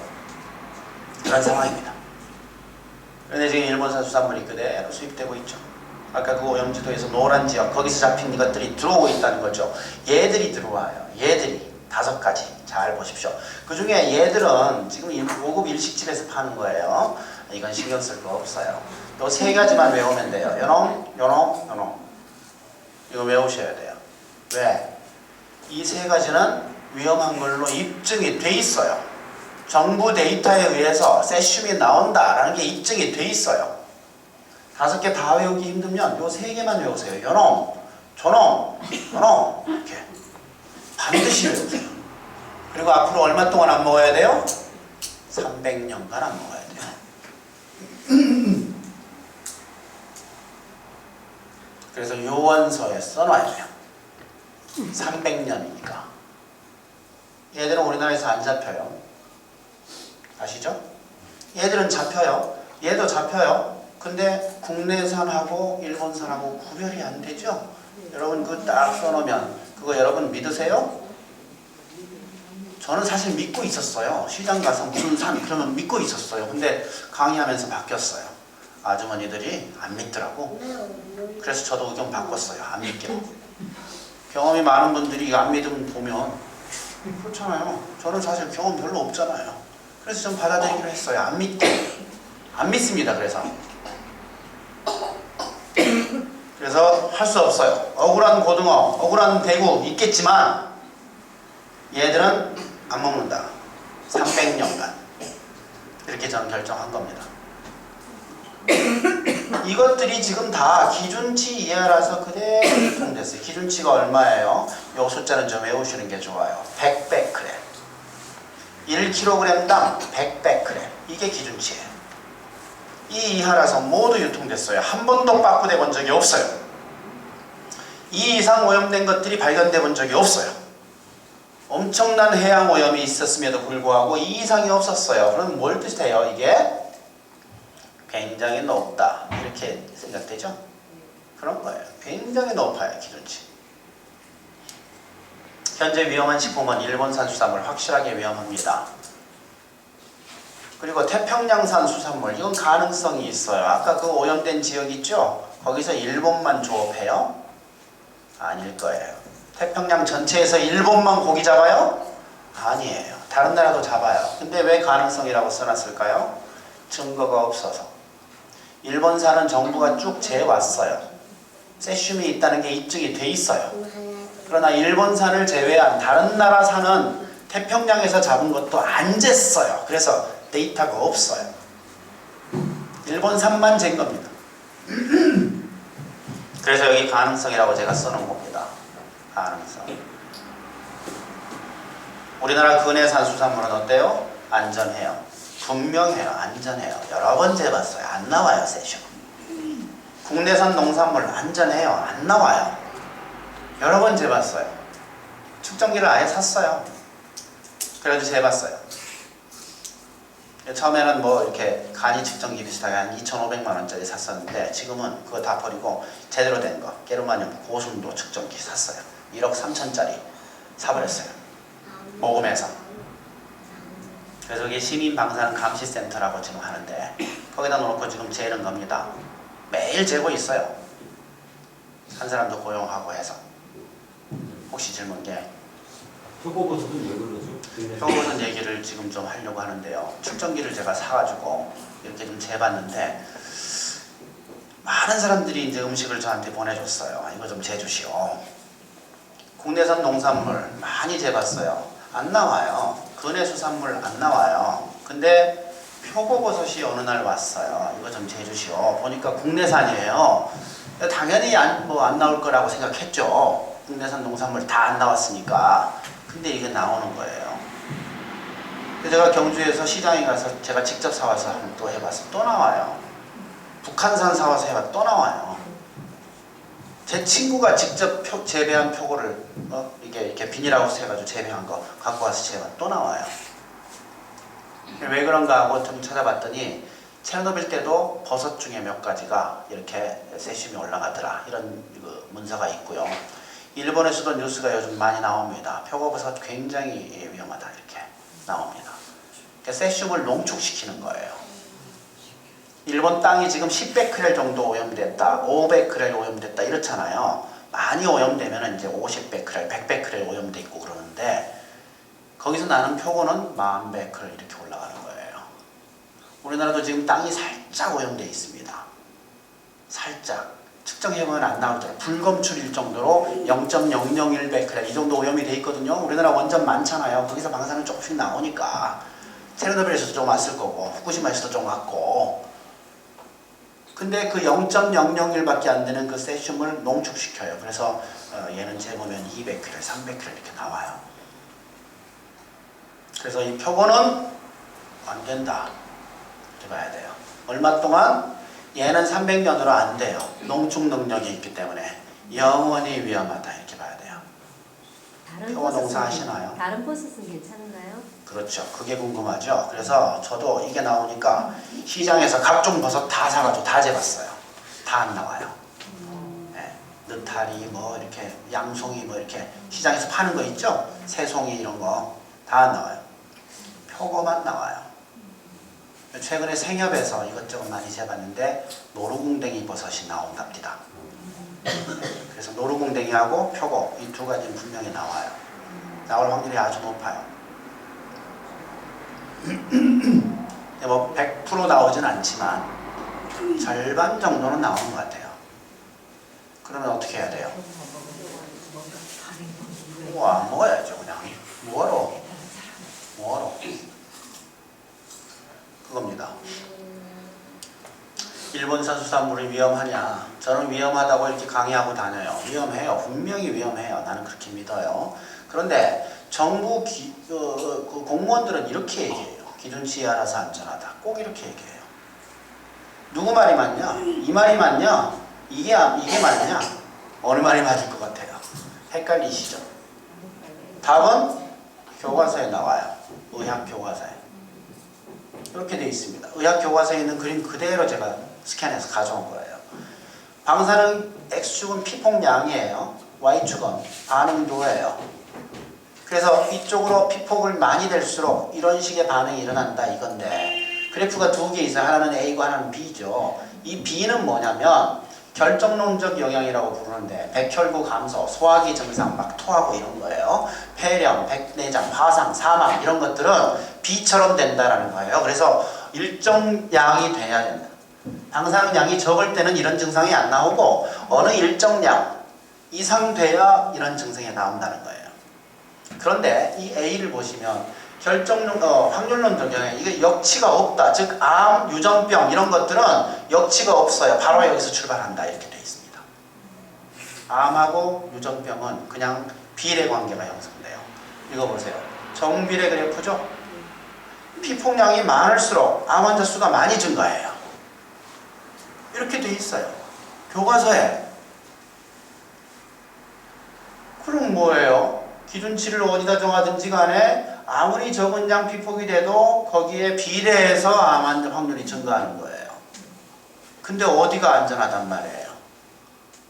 그런 상황입니다. 그런데 지금 일본산 수산물이 그대로 수입되고 있죠. 아까 그 오염지도에서 노란 지역 거기서 잡힌 것들이 들어오고 있다는 거죠. 얘들이 들어와요. 얘들이 5가지 잘 보십시오. 그 중에 얘들은 지금 5급 일식집에서 파는 거예요. 이건 신경 쓸 거 없어요. 요 3가지만 외우면 돼요. 요놈, 요놈, 요놈. 이거 외우셔야 돼요. 왜? 이 3가지는 위험한 걸로 입증이 돼 있어요. 정부 데이터에 의해서 세슘이 나온다라는 게 입증이 돼 있어요. 5개 다 외우기 힘들면 요 3개만 외우세요. 요놈, 저놈, 요놈 이렇게 반드시 외우세요. 그리고 앞으로 얼마 동안 안 먹어야 돼요? 300년간 안 먹어야 돼요. 그래서 요원서에 써놔야 돼요. 300년이니까. 얘들은 우리나라에서 안 잡혀요. 아시죠? 얘들은 잡혀요. 얘도 잡혀요. 근데 국내산하고 일본산하고 구별이 안 되죠? 여러분 그거 딱 써놓으면 그거 여러분 믿으세요? 저는 사실 믿고 있었어요. 시장 가서 무슨 산 그러면 믿고 있었어요. 근데 강의하면서 바뀌었어요. 아주머니들이 안 믿더라고. 그래서 저도 의견 바꿨어요. 안 믿게. 경험이 많은 분들이 이거 안 믿으면 보면 그렇잖아요. 저는 사실 경험 별로 없잖아요. 그래서 좀 받아들이기로 했어요. 안 믿게. 안 믿습니다. 그래서 할 수 없어요. 억울한 고등어, 억울한 대구 있겠지만 얘들은 안 먹는다. 300년간. 이렇게 저는 결정한 겁니다. 이것들이 지금 다 기준치 이하라서 그대로 유통됐어요. 기준치가 얼마예요? 요 숫자는 좀 외우시는 게 좋아요. 100베크레. 1kg당 100베크레. 이게 기준치예요. 이 이하라서 모두 유통됐어요. 한 번도 빠꾸돼 본 적이 없어요. 이 이상 오염된 것들이 발견돼 본 적이 없어요. 엄청난 해양 오염이 있었음에도 불구하고 이 이상이 없었어요. 그럼 뭘 뜻해요? 이게 굉장히 높다. 이렇게 생각되죠? 그런 거예요. 굉장히 높아요. 기준치. 현재 위험한 식품은 일본산 수산물 확실하게 위험합니다. 그리고 태평양산 수산물 이건 가능성이 있어요. 아까 그 오염된 지역 있죠? 거기서 일본만 조업해요? 아닐 거예요. 태평양 전체에서 일본만 고기 잡아요? 아니에요. 다른 나라도 잡아요. 근데 왜 가능성이라고 써놨을까요? 증거가 없어서. 일본산은 정부가 쭉 재왔어요. 세슘이 있다는 게 입증이 돼 있어요. 그러나 일본산을 제외한 다른 나라 산은 태평양에서 잡은 것도 안 쟀어요. 그래서 데이터가 없어요. 일본산만 잰 겁니다. 그래서 여기 가능성이라고 제가 써놓은 겁니다. 가능성. 우리나라 근해산 수산물은 어때요? 안전해요. 분명해요. 안전해요. 여러 번 재봤어요. 안 나와요. 세슘. 국내산 농산물 안전해요. 안 나와요. 여러 번 재봤어요. 측정기를 아예 샀어요. 그래가지고 재봤어요. 처음에는 뭐 이렇게 간이 측정기 비슷하게 한 2,500만 원짜리 샀었는데 지금은 그거 다 버리고 제대로 된 거 게르마늄 고순도 측정기 샀어요. 1억 3천짜리 사버렸어요. 모금해서. 그래서 이게 시민방사능 감시센터라고 지금 하는데 거기다 놓고 지금 재는 겁니다. 매일 재고 있어요. 한 사람도 고용하고 해서. 혹시 질문? 예. 표고버섯은 왜 그러죠? 표고버섯 얘기를 지금 좀 하려고 하는데요. 측정기를 제가 사가지고 이렇게 좀 재봤는데 많은 사람들이 이제 음식을 저한테 보내줬어요. 이거 좀 재주시오. 국내산 농산물 많이 재봤어요. 안 나와요. 근해 수산물 안 나와요. 근데 표고버섯이 어느 날 왔어요. 이거 좀 재주시오. 보니까 국내산이에요. 당연히 안 나올 거라고 생각했죠. 국내산 농산물 다 안 나왔으니까. 근데 이게 나오는 거예요. 제가 경주에서 시장에 가서 제가 직접 사와서 한번 또 해봤어요. 또 나와요. 북한산 사와서 해봤 또 나와요. 제 친구가 직접 재배한 표고를 이렇게 비닐하우스 해가지고 재배한 거 갖고 와서 재봤 또 나와요. 왜 그런가 하고 좀 찾아봤더니 체르노빌 때도 버섯 중에 몇 가지가 이렇게 세슘이 올라가더라. 이런 문서가 있고요. 일본에서도 뉴스가 요즘 많이 나옵니다. 표고버섯 굉장히 위험하다 이렇게 나옵니다. 그러니까 세슘을 농축시키는 거예요. 일본 땅이 지금 10베크렐 정도 오염됐다, 5베크렐 오염됐다 이렇잖아요. 많이 오염되면 이제 50베크렐, 100베크렐 오염돼 있고 그러는데 거기서 나는 표고는 10,000베크렐 이렇게 올라가는 거예요. 우리나라도 지금 땅이 살짝 오염돼 있습니다. 살짝. 측정해보면 안 나오더라고요. 불검출일 정도로 0.001베크렐 이 정도 오염이 돼 있거든요. 우리나라 원전 많잖아요. 거기서 방사능 조금씩 나오니까 체르노빌에서도 좀 왔을 거고 후쿠시마에서도 좀 왔고, 근데 그 0.001밖에 안 되는 그 세슘을 농축시켜요. 그래서 얘는 재보면 2베크렐, 3베크렐 이렇게 나와요. 그래서 이 표고는 안 된다 이렇게 봐야 돼요. 얼마 동안? 얘는 300년으로 안 돼요. 농축 능력이 있기 때문에 영원히 위험하다 이렇게 봐야 돼요. 표고 농사 하시나요? 다른 포스는 괜찮나요? 그렇죠. 그게 궁금하죠. 그래서 저도 이게 나오니까 시장에서 각종 버섯 다 사가지고 다 재봤어요. 다 안 나와요. 네. 느타리 뭐 이렇게 양송이 뭐 이렇게 시장에서 파는 거 있죠? 새송이 이런 거 다 안 나와요. 표고만 나와요. 최근에 생협에서 이것저것 많이 재봤는데 노루궁뎅이 버섯이 나온답니다. 그래서 노루궁뎅이하고 표고 이 두 가지는 분명히 나와요. 나올 확률이 아주 높아요. 뭐 100% 나오진 않지만 절반 정도는 나오는 것 같아요. 그러면 어떻게 해야 돼요? 뭐 안 먹어야죠. 그냥 뭐하러 그겁니다. 일본산 수산물이 위험하냐? 저는 위험하다고 이렇게 강의하고 다녀요. 위험해요. 분명히 위험해요. 나는 그렇게 믿어요. 그런데 정부 그 공무원들은 이렇게 얘기해요. 기준치에 알아서 안전하다. 꼭 이렇게 얘기해요. 누구 말이 맞냐? 이 말이 맞냐? 이게 맞냐? 어느 말이 맞을 것 같아요? 헷갈리시죠? 답은 교과서에 나와요. 의학 교과서에. 이렇게 되어 있습니다. 의학 교과서에 있는 그림 그대로 제가 스캔해서 가져온 거예요. 방사능 X축은 피폭량이에요. Y축은 반응도예요. 그래서 이쪽으로 피폭을 많이 될수록 이런 식의 반응이 일어난다 이건데, 그래프가 두 개 있어요. 하나는 A고 하나는 B죠. 이 B는 뭐냐면 결정론적 영향이라고 부르는데, 백혈구 감소, 소화기 증상, 막 토하고 이런 거예요. 폐렴, 백내장, 화상, 사망 이런 것들은 B처럼 된다라는 거예요. 그래서 일정 양이 돼야 된다. 방사능 양이 적을 때는 이런 증상이 안 나오고 어느 일정 양 이상 돼야 이런 증상이 나온다는 거예요. 그런데 이 A를 보시면 확률론적 영향, 이게 역치가 없다. 즉 암, 유전병 이런 것들은 역치가 없어요. 바로 여기서 출발한다 이렇게 돼 있습니다. 암하고 유전병은 그냥 비례 관계가 형성돼요. 이거 보세요. 정비례 그래프죠? 피폭량이 많을수록 암 환자 수가 많이 증가해요. 이렇게 돼 있어요. 교과서에. 그럼 뭐예요? 기준치를 어디다 정하든지 간에 아무리 적은 양 피폭이 돼도 거기에 비례해서 암 환자 확률이 증가하는 거예요. 근데 어디가 안전하단 말이에요?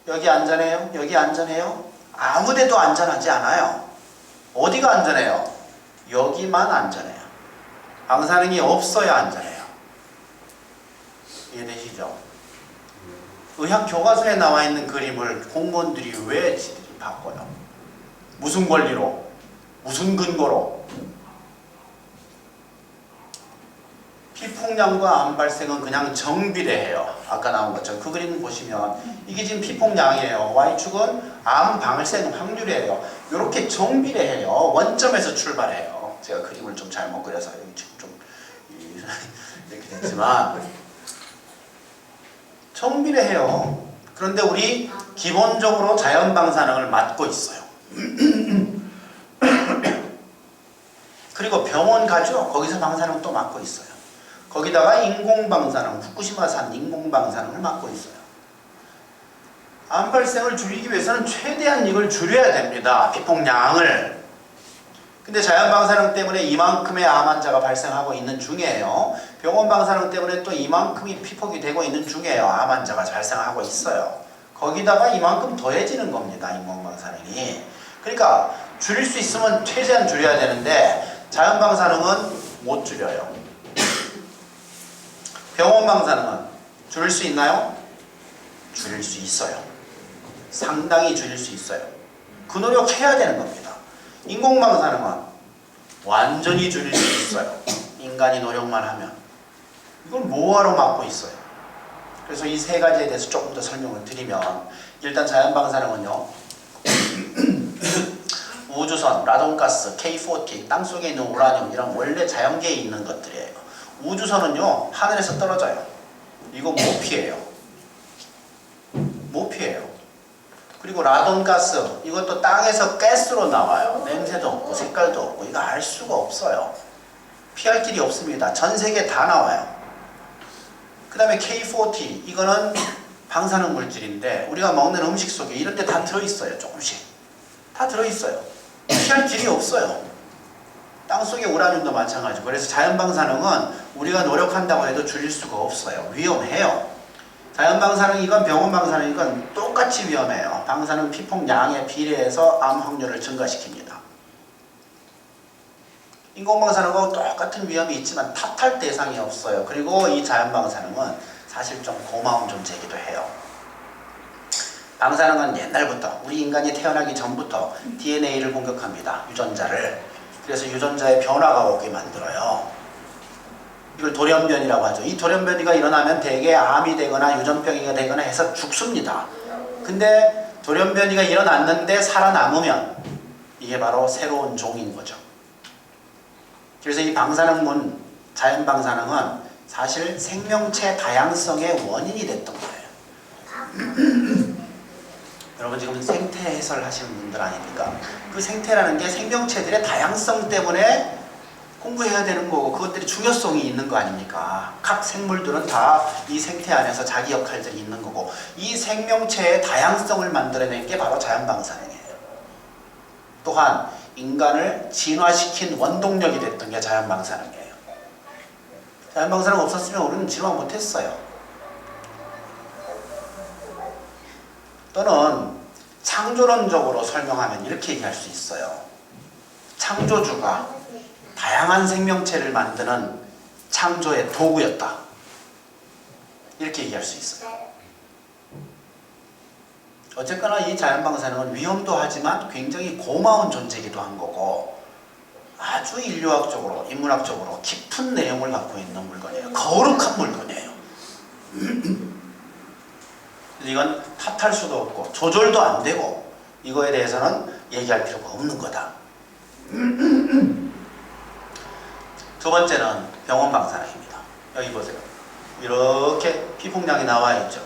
여기 안전해요? 여기 안전해요? 아무 데도 안전하지 않아요. 어디가 안전해요? 여기만 안전해요. 방사능이 없어야 안전해요. 이해되시죠? 의학 교과서에 나와 있는 그림을 공무원들이 왜 지들이 바꿔요? 무슨 권리로? 무슨 근거로? 피폭량과 암 발생은 그냥 정비례해요. 아까 나온 것처럼 그 그림 보시면 이게 지금 피폭량이에요. Y축은 암 발생 확률이에요. 이렇게 정비례해요. 원점에서 출발해요. 제가 그림을 좀 잘못 그려서 여기 지금 좀 이렇게 됐지만 정비례해요. 그런데 우리 기본적으로 자연 방사능을 맞고 있어요. 그리고 병원 가죠. 거기서 방사능 또 맞고 있어요. 거기다가 인공방사능, 후쿠시마산 인공방사능을 맞고 있어요. 암 발생을 줄이기 위해서는 최대한 이걸 줄여야 됩니다. 피폭량을. 근데 자연방사능 때문에 이만큼의 암 환자가 발생하고 있는 중이에요. 병원 방사능 때문에 또 이만큼이 피폭이 되고 있는 중이에요. 암 환자가 발생하고 있어요. 거기다가 이만큼 더해지는 겁니다. 인공방사능이. 그러니까 줄일 수 있으면 최대한 줄여야 되는데 자연방사능은 못 줄여요. 병원 방사능은 줄일 수 있나요? 줄일 수 있어요. 상당히 줄일 수 있어요. 그 노력해야 되는 겁니다. 인공 방사능은 완전히 줄일 수 있어요. 인간이 노력만 하면. 이걸 뭐하러 막고 있어요? 그래서 이 세 가지에 대해서 조금 더 설명을 드리면, 일단 자연 방사능은요, 우주선, 라돈가스, K40, 땅속에 있는 우라늄 이런 원래 자연계에 있는 것들이에요. 우주선은요 하늘에서 떨어져요. 이거 못 피해요. 못 피해요. 그리고 라돈가스 이것도 땅에서 가스로 나와요. 냄새도 없고 색깔도 없고 이거 알 수가 없어요. 피할 길이 없습니다. 전 세계 다 나와요. 그 다음에 K40 이거는 방사능 물질인데 우리가 먹는 음식 속에 이런 데 다 들어있어요. 조금씩 다 들어있어요. 피할 길이 없어요. 땅속의 우라늄도 마찬가지고. 그래서 자연 방사능은 우리가 노력한다고 해도 줄일 수가 없어요. 위험해요. 자연 방사능 이건 병원 방사능 이건 똑같이 위험해요. 방사능 피폭량에 비례해서 암 확률을 증가시킵니다. 인공 방사능하고 똑같은 위험이 있지만 탓할 대상이 없어요. 그리고 이 자연 방사능은 사실 좀 고마운 존재이기도 해요. 방사능은 옛날부터 우리 인간이 태어나기 전부터 DNA를 공격합니다. 유전자를. 그래서 유전자의 변화가 오게 만들어요. 이걸 돌연변이라고 하죠. 이 돌연변이가 일어나면 대개 암이 되거나 유전병이 되거나 해서 죽습니다. 근데 돌연변이가 일어났는데 살아남으면 이게 바로 새로운 종인 거죠. 그래서 이 방사능문, 자연 방사능은 사실 생명체 다양성의 원인이 됐던 거예요. 여러분 지금 생태 해설 하시는 분들 아닙니까? 그 생태라는 게 생명체들의 다양성 때문에 공부해야 되는 거고 그것들이 중요성이 있는 거 아닙니까? 각 생물들은 다 이 생태 안에서 자기 역할들이 있는 거고 이 생명체의 다양성을 만들어낸 게 바로 자연방사능이에요. 또한 인간을 진화시킨 원동력이 됐던 게 자연방사능이에요. 자연방사능 없었으면 우리는 진화 못했어요. 또는 창조론적으로 설명하면 이렇게 얘기할 수 있어요. 창조주가 다양한 생명체를 만드는 창조의 도구였다. 이렇게 얘기할 수 있어요. 어쨌거나 이 자연방사능은 위험도 하지만 굉장히 고마운 존재이기도 한 거고 아주 인류학적으로, 인문학적으로 깊은 내용을 갖고 있는 물건이에요. 거룩한 물건이에요. 이건 탓할 수도 없고 조절도 안 되고 이거에 대해서는 얘기할 필요가 없는 거다. 두 번째는 병원 방사능입니다. 여기 보세요. 이렇게 피폭량이 나와 있죠.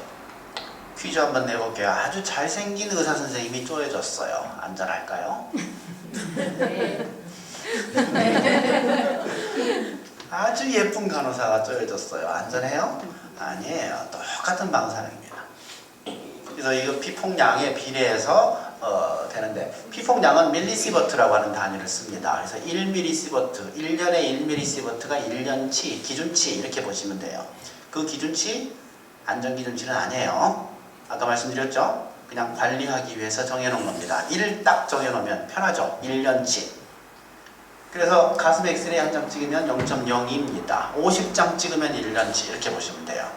퀴즈 한번 내볼게요. 아주 잘생긴 의사 선생님이 쪼여졌어요. 안전할까요? 네. 아주 예쁜 간호사가 쪼여졌어요. 안전해요? 아니에요. 똑같은 방사능입니다. 그래서 이거 피폭량에 비례해서 되는데 피폭량은 밀리시버트라고 하는 단위를 씁니다. 그래서 1밀리시버트, 1년에 1밀리시버트가 1년치, 기준치 이렇게 보시면 돼요. 그 기준치 안전기준치는 아니에요. 아까 말씀드렸죠? 그냥 관리하기 위해서 정해놓은 겁니다. 1 딱 정해놓으면 편하죠. 1년치. 그래서 가슴 엑스레이 한 장 찍으면 0.02입니다. 50장 찍으면 1년치 이렇게 보시면 돼요.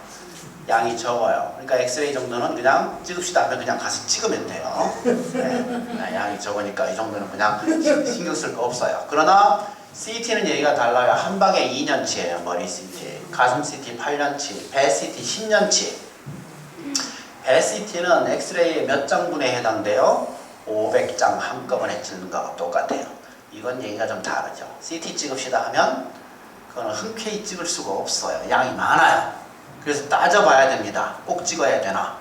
양이 적어요. 그러니까 엑스레이 정도는 그냥 찍읍시다 하면 그냥 가서 찍으면 돼요. 네, 양이 적으니까 이 정도는 그냥 신경 쓸 거 없어요. 그러나 CT는 얘기가 달라요. 한 방에 2년치예요. 머리 CT. 가슴 CT 8년치. 배 CT 10년치. 배 CT는 엑스레이의 몇 장분에 해당돼요? 500장 한꺼번에 찍는 거하고 똑같아요. 이건 얘기가 좀 다르죠. CT 찍읍시다 하면 그거는 흔쾌히 찍을 수가 없어요. 양이 많아요. 그래서 따져봐야 됩니다. 꼭 찍어야 되나?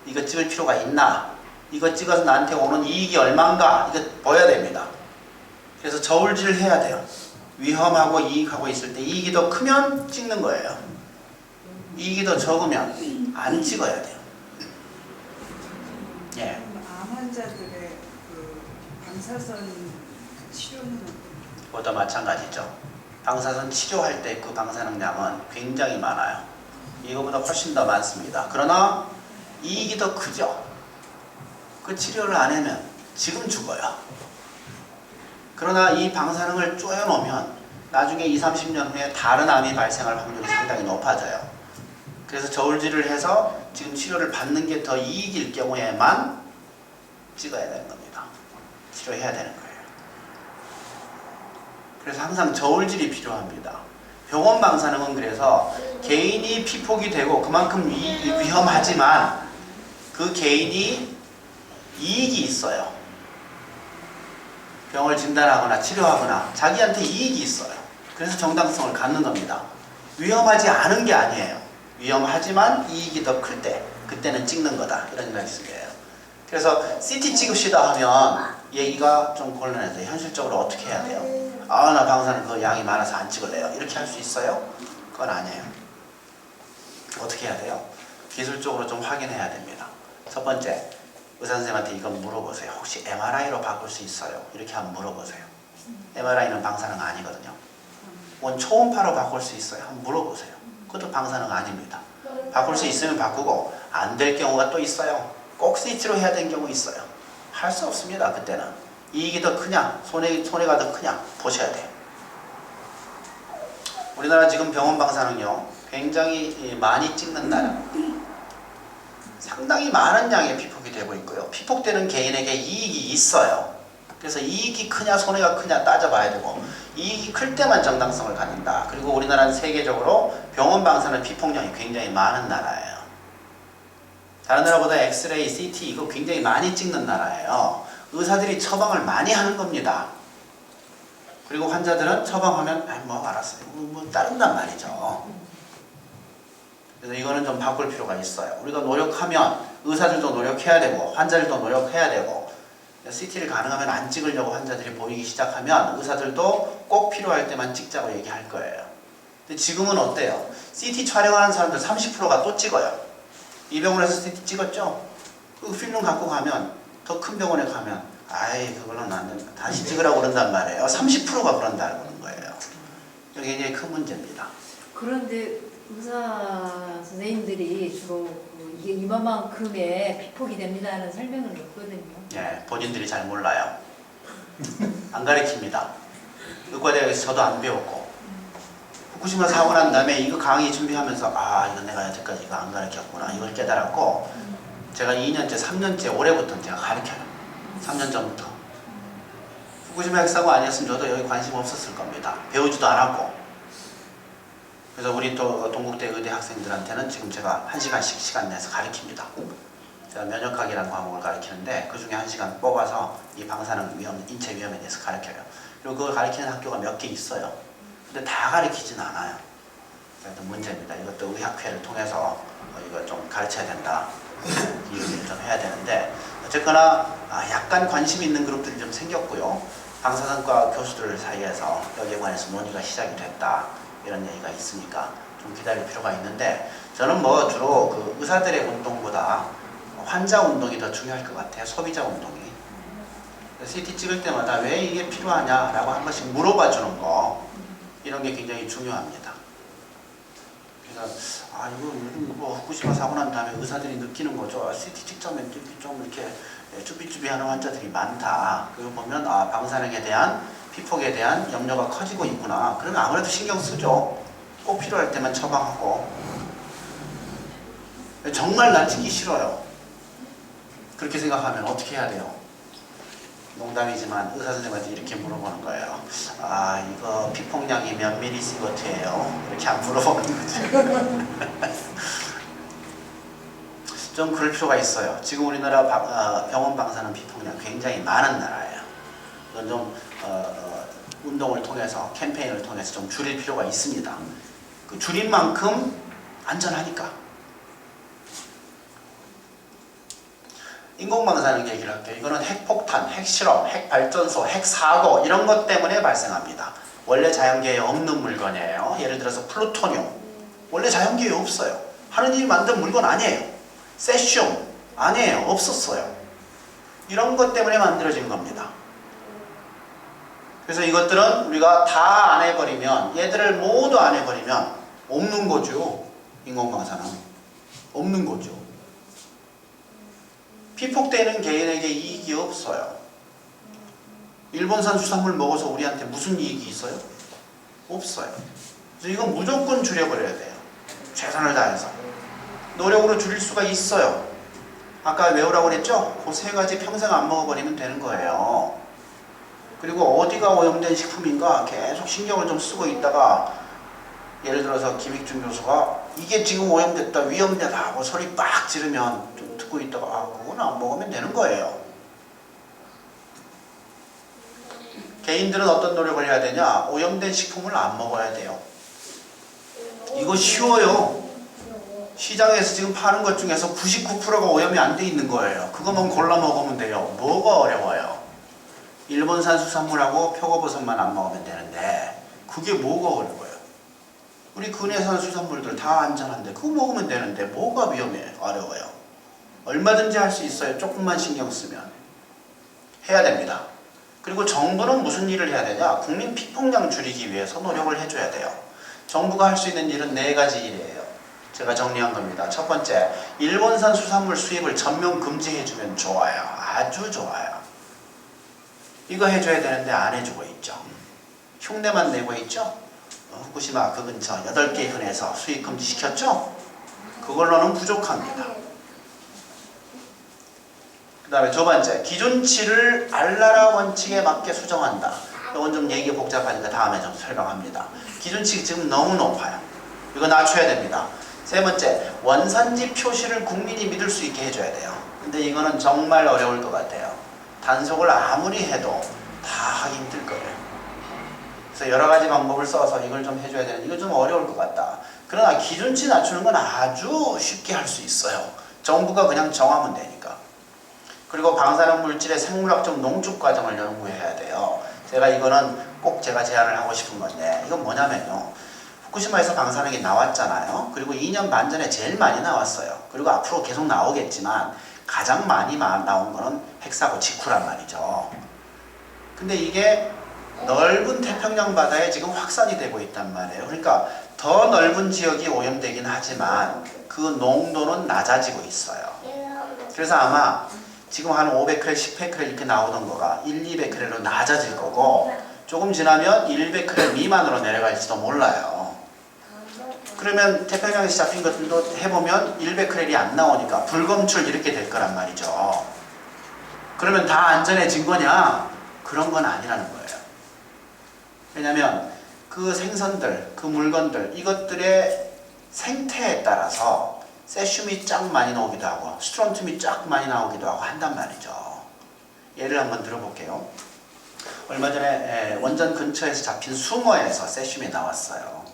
이거 찍을 필요가 있나? 이거 찍어서 나한테 오는 이익이 얼만가? 이거 봐야 됩니다. 그래서 저울질을 해야 돼요. 위험하고 이익하고 있을 때 이익이 더 크면 찍는 거예요. 이익이 더 적으면 안 찍어야 돼요. 예. 암 환자들의 그 방사선 치료는 그것도 마찬가지죠. 방사선 치료할 때 그 방사능량은 굉장히 많아요. 이거보다 훨씬 더 많습니다. 그러나 이익이 더 크죠. 그 치료를 안 하면 지금 죽어요. 그러나 이 방사능을 쪼여놓으면 나중에 20, 30년 후에 다른 암이 발생할 확률이 상당히 높아져요. 그래서 저울질을 해서 지금 치료를 받는 게 더 이익일 경우에만 찍어야 되는 겁니다. 치료해야 되는 거예요. 그래서 항상 저울질이 필요합니다. 병원 방사능은 그래서 개인이 피폭이 되고 그만큼 위험하지만 그 개인이 이익이 있어요. 병을 진단하거나 치료하거나 자기한테 이익이 있어요. 그래서 정당성을 갖는 겁니다. 위험하지 않은 게 아니에요. 위험하지만 이익이 더 클 때, 그때는 찍는 거다. 이런 말씀이에요. 그래서 CT 찍읍시다 하면 얘기가 좀 곤란해서 현실적으로 어떻게 해야 돼요? 아, 나 방사능 그 양이 많아서 안 찍을래요. 이렇게 할 수 있어요? 그건 아니에요. 어떻게 해야 돼요? 기술적으로 좀 확인해야 됩니다. 첫 번째, 의사 선생님한테 이건 물어보세요. 혹시 MRI로 바꿀 수 있어요? 이렇게 한번 물어보세요. MRI는 방사능 아니거든요. 원 초음파로 바꿀 수 있어요? 한번 물어보세요. 그것도 방사능 아닙니다. 바꿀 수 있으면 바꾸고 안 될 경우가 또 있어요. 꼭 CT로 해야 되는 경우 있어요. 할 수 없습니다. 그때는. 이익이 더 크냐 손해가 더 크냐 보셔야 돼요. 우리나라 지금 병원 방사능요 굉장히 많이 찍는 나라. 상당히 많은 양의 피폭이 되고 있고요. 피폭되는 개인에게 이익이 있어요. 그래서 이익이 크냐 손해가 크냐 따져봐야 되고 이익이 클 때만 정당성을 갖는다. 그리고 우리나라는 세계적으로 병원 방사능 피폭량이 굉장히 많은 나라예요. 다른 나라보다 엑스레이, CT 이거 굉장히 많이 찍는 나라예요. 의사들이 처방을 많이 하는 겁니다. 그리고 환자들은 처방하면 뭐 알았어요. 뭐 따른단 말이죠. 그래서 이거는 좀 바꿀 필요가 있어요. 우리가 노력하면 의사들도 노력해야 되고 환자들도 노력해야 되고 CT를 가능하면 안 찍으려고 환자들이 보이기 시작하면 의사들도 꼭 필요할 때만 찍자고 얘기할 거예요. 근데 지금은 어때요? CT 촬영하는 사람들 30%가 또 찍어요. 이 병원에서 CT 찍었죠? 그 필름 갖고 가면 더 큰 병원에 가면 아이 그걸로는 안 된다. 다시 찍으라고 그런단 말이에요. 30%가 그런다는 거예요. 이게 굉장히 큰 문제입니다. 그런데 의사 선생님들이 주로 이게 이만큼의 피폭이 됩니다는 설명은 없거든요. 예, 본인들이 잘 몰라요. 안 가르칩니다. 의과대학에서 저도 안 배웠고 후쿠시마 사고 난 다음에 이거 강의 준비하면서 아 이거 내가 여태까지 이거 안 가르쳤구나 이걸 깨달았고 제가 2년째 3년째 올해부터 제가 가르쳐요. 3년 전부터. 후쿠시마 핵사고 아니었으면 저도 여기 관심 없었을 겁니다. 배우지도 않았고. 그래서 우리 또 동국대 의대 학생들한테는 지금 제가 1시간씩 시간 내서 가르칩니다. 제가 면역학이라는 과목을 가르치는데 그 중에 1시간 뽑아서 이 방사능 위험, 인체 위험에 대해서 가르쳐요. 그리고 그걸 가르치는 학교가 몇 개 있어요. 근데 다 가르치진 않아요. 그래서 문제입니다. 이것도 의학회를 통해서 이거 좀 가르쳐야 된다. 이 얘기를 좀 해야 되는데 어쨌거나 약간 관심 있는 그룹들이 좀 생겼고요. 방사선과 교수들 사이에서 여기에 관해서 논의가 시작이 됐다. 이런 얘기가 있으니까 좀 기다릴 필요가 있는데 저는 뭐 주로 그 의사들의 운동보다 환자 운동이 더 중요할 것 같아요. 소비자 운동이. CT 찍을 때마다 왜 이게 필요하냐라고 한 번씩 물어봐 주는 거 이런 게 굉장히 중요합니다. 그래서 이거 요즘 뭐 후쿠시마 사고 난 다음에 의사들이 느끼는 거죠. CT 찍자면 좀 이렇게 쭈비쭈비하는 환자들이 많다. 그리고 보면 방사능에 대한 피폭에 대한 염려가 커지고 있구나. 그러면 아무래도 신경 쓰죠. 꼭 필요할 때만 처방하고. 정말 나 찍기 싫어요. 그렇게 생각하면 어떻게 해야 돼요? 농담이지만 의사 선생님한테 이렇게 물어보는 거예요. 이거 피폭량이 몇 밀리시버트예요? 이렇게 안 물어보는 거죠. 좀 그럴 필요가 있어요. 지금 우리나라 병원 방사능 피폭량 굉장히 많은 나라예요. 이건 좀 운동을 통해서 캠페인을 통해서 좀 줄일 필요가 있습니다. 그 줄인 만큼 안전하니까. 인공방사능 얘기를 할게요. 이거는 핵폭탄, 핵실험, 핵발전소, 핵사고 이런 것 때문에 발생합니다. 원래 자연계에 없는 물건이에요. 예를 들어서 플루토늄. 원래 자연계에 없어요. 하느님이 만든 물건 아니에요. 세슘 아니에요. 없었어요. 이런 것 때문에 만들어진 겁니다. 그래서 이것들은 우리가 다 안 해버리면 얘들을 모두 안 해버리면 없는 거죠. 인공방사능. 없는 거죠. 피폭되는 개인에게 이익이 없어요. 일본산 수산물 먹어서 우리한테 무슨 이익이 있어요? 없어요. 그래서 이건 무조건 줄여버려야 돼요. 최선을 다해서. 노력으로 줄일 수가 있어요. 아까 외우라고 그랬죠? 그 세 가지 평생 안 먹어버리면 되는 거예요. 그리고 어디가 오염된 식품인가 계속 신경을 좀 쓰고 있다가 예를 들어서 김익준 교수가 이게 지금 오염됐다 위험되다 하고 소리 빡 지르면 좀 듣고 있다가 아 그건 안 먹으면 되는 거예요. 개인들은 어떤 노력을 해야 되냐? 오염된 식품을 안 먹어야 돼요. 이거 쉬워요. 시장에서 지금 파는 것 중에서 99%가 오염이 안 돼 있는 거예요. 그것만 골라 먹으면 돼요. 뭐가 어려워요? 일본산 수산물하고 표고버섯만 안 먹으면 되는데 그게 뭐가 어려워요? 우리 근해산 수산물들 다 안전한데 그거 먹으면 되는데 뭐가 위험해? 어려워요. 얼마든지 할 수 있어요. 조금만 신경 쓰면. 해야 됩니다. 그리고 정부는 무슨 일을 해야 되냐? 국민 피폭량 줄이기 위해서 노력을 해줘야 돼요. 정부가 할 수 있는 일은 4가지 일이에요. 제가 정리한 겁니다. 첫 번째, 일본산 수산물 수입을 전면 금지해주면 좋아요. 아주 좋아요. 이거 해줘야 되는데 안 해주고 있죠. 흉내만 내고 있죠. 후쿠시마 그 근처 8개 현에서 수입 금지시켰죠. 그걸로는 부족합니다. 그 다음에 두 번째, 기준치를 알라라 원칙에 맞게 수정한다. 이건 좀 얘기가 복잡하니까 다음에 좀 설명합니다. 기준치 지금 너무 높아요. 이거 낮춰야 됩니다. 세 번째, 원산지 표시를 국민이 믿을 수 있게 해줘야 돼요. 근데 이거는 정말 어려울 것 같아요. 단속을 아무리 해도 다 하기 힘들 거예요. 그래서 여러 가지 방법을 써서 이걸 좀 해줘야 되는데 이거 좀 어려울 것 같다. 그러나 기준치 낮추는 건 아주 쉽게 할 수 있어요. 정부가 그냥 정하면 되니까. 그리고 방사능 물질의 생물학적 농축 과정을 연구해야 돼요. 제가 이거는 꼭 제가 제안을 하고 싶은 건데 이건 뭐냐면요. 후쿠시마에서 방사능이 나왔잖아요. 그리고 2년 반 전에 제일 많이 나왔어요. 그리고 앞으로 계속 나오겠지만 가장 많이 나온 거는 핵사고 직후란 말이죠. 근데 이게 넓은 태평양 바다에 지금 확산이 되고 있단 말이에요. 그러니까 더 넓은 지역이 오염되긴 하지만 그 농도는 낮아지고 있어요. 그래서 아마 지금 한 500크렐, 10베크렐 이렇게 나오던 거가 1, 200크렐로 낮아질 거고 조금 지나면 100크렐 미만으로 내려갈지도 몰라요. 그러면 태평양에서 잡힌 것들도 해보면 100크렐이 안 나오니까 불검출 이렇게 될 거란 말이죠. 그러면 다 안전해진 거냐? 그런 건 아니라는 거예요. 왜냐면 그 생선들, 그 물건들 이것들의 생태에 따라서 세슘이 쫙 많이 나오기도 하고 스트론튬이 쫙 많이 나오기도 하고 한단 말이죠. 예를 한번 들어볼게요. 얼마 전에 원전 근처에서 잡힌 숭어에서 세슘이 나왔어요.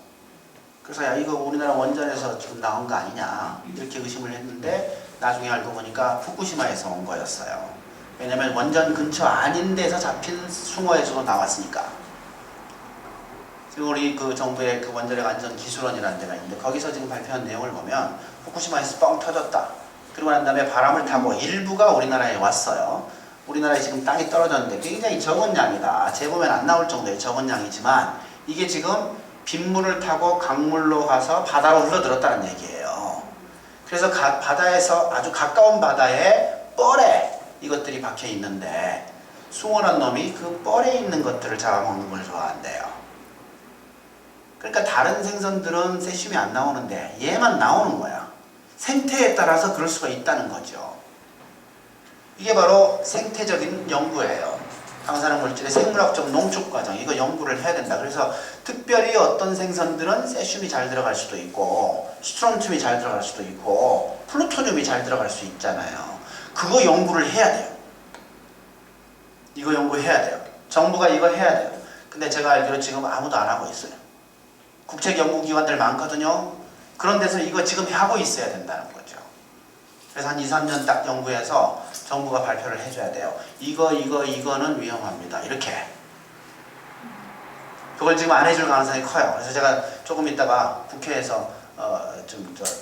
그래서 야 이거 우리나라 원전에서 지금 나온 거 아니냐 이렇게 의심을 했는데 나중에 알고 보니까 후쿠시마에서 온 거였어요. 왜냐면 원전 근처 아닌 데서 잡힌 숭어에서도 나왔으니까. 지금 우리 그 정부의 그 원자력 안전 기술원이라는 데가 있는데 거기서 지금 발표한 내용을 보면 후쿠시마에서 뻥 터졌다. 그리고 난 다음에 바람을 타고 일부가 우리나라에 왔어요. 우리나라에 지금 땅이 떨어졌는데 굉장히 적은 양이다. 재보면 안 나올 정도의 적은 양이지만 이게 지금 빗물을 타고 강물로 가서 바다로 흘러들었다는 얘기예요. 그래서 바다에서 아주 가까운 바다에 뻘에 이것들이 박혀 있는데 숭어란 놈이 그 뻘에 있는 것들을 잡아먹는 걸 좋아한대요. 그러니까 다른 생선들은 세슘이 안 나오는데 얘만 나오는 거야. 생태에 따라서 그럴 수가 있다는 거죠. 이게 바로 생태적인 연구예요. 방사능 물질의 생물학적 농축 과정 이거 연구를 해야 된다. 그래서 특별히 어떤 생선들은 세슘이 잘 들어갈 수도 있고 스트론튬이 잘 들어갈 수도 있고 플루토늄이 잘 들어갈 수 있잖아요. 그거 연구를 해야 돼요. 이거 연구해야 돼요. 정부가 이거 해야 돼요. 근데 제가 알기로 지금 아무도 안 하고 있어요. 국책연구기관들 많거든요. 그런 데서 이거 지금 하고 있어야 된다는 거죠. 그래서 한 2, 3년 딱 연구해서 정부가 발표를 해줘야 돼요. 이거는 위험합니다. 이렇게. 그걸 지금 안 해줄 가능성이 커요. 그래서 제가 조금 있다가 국회에서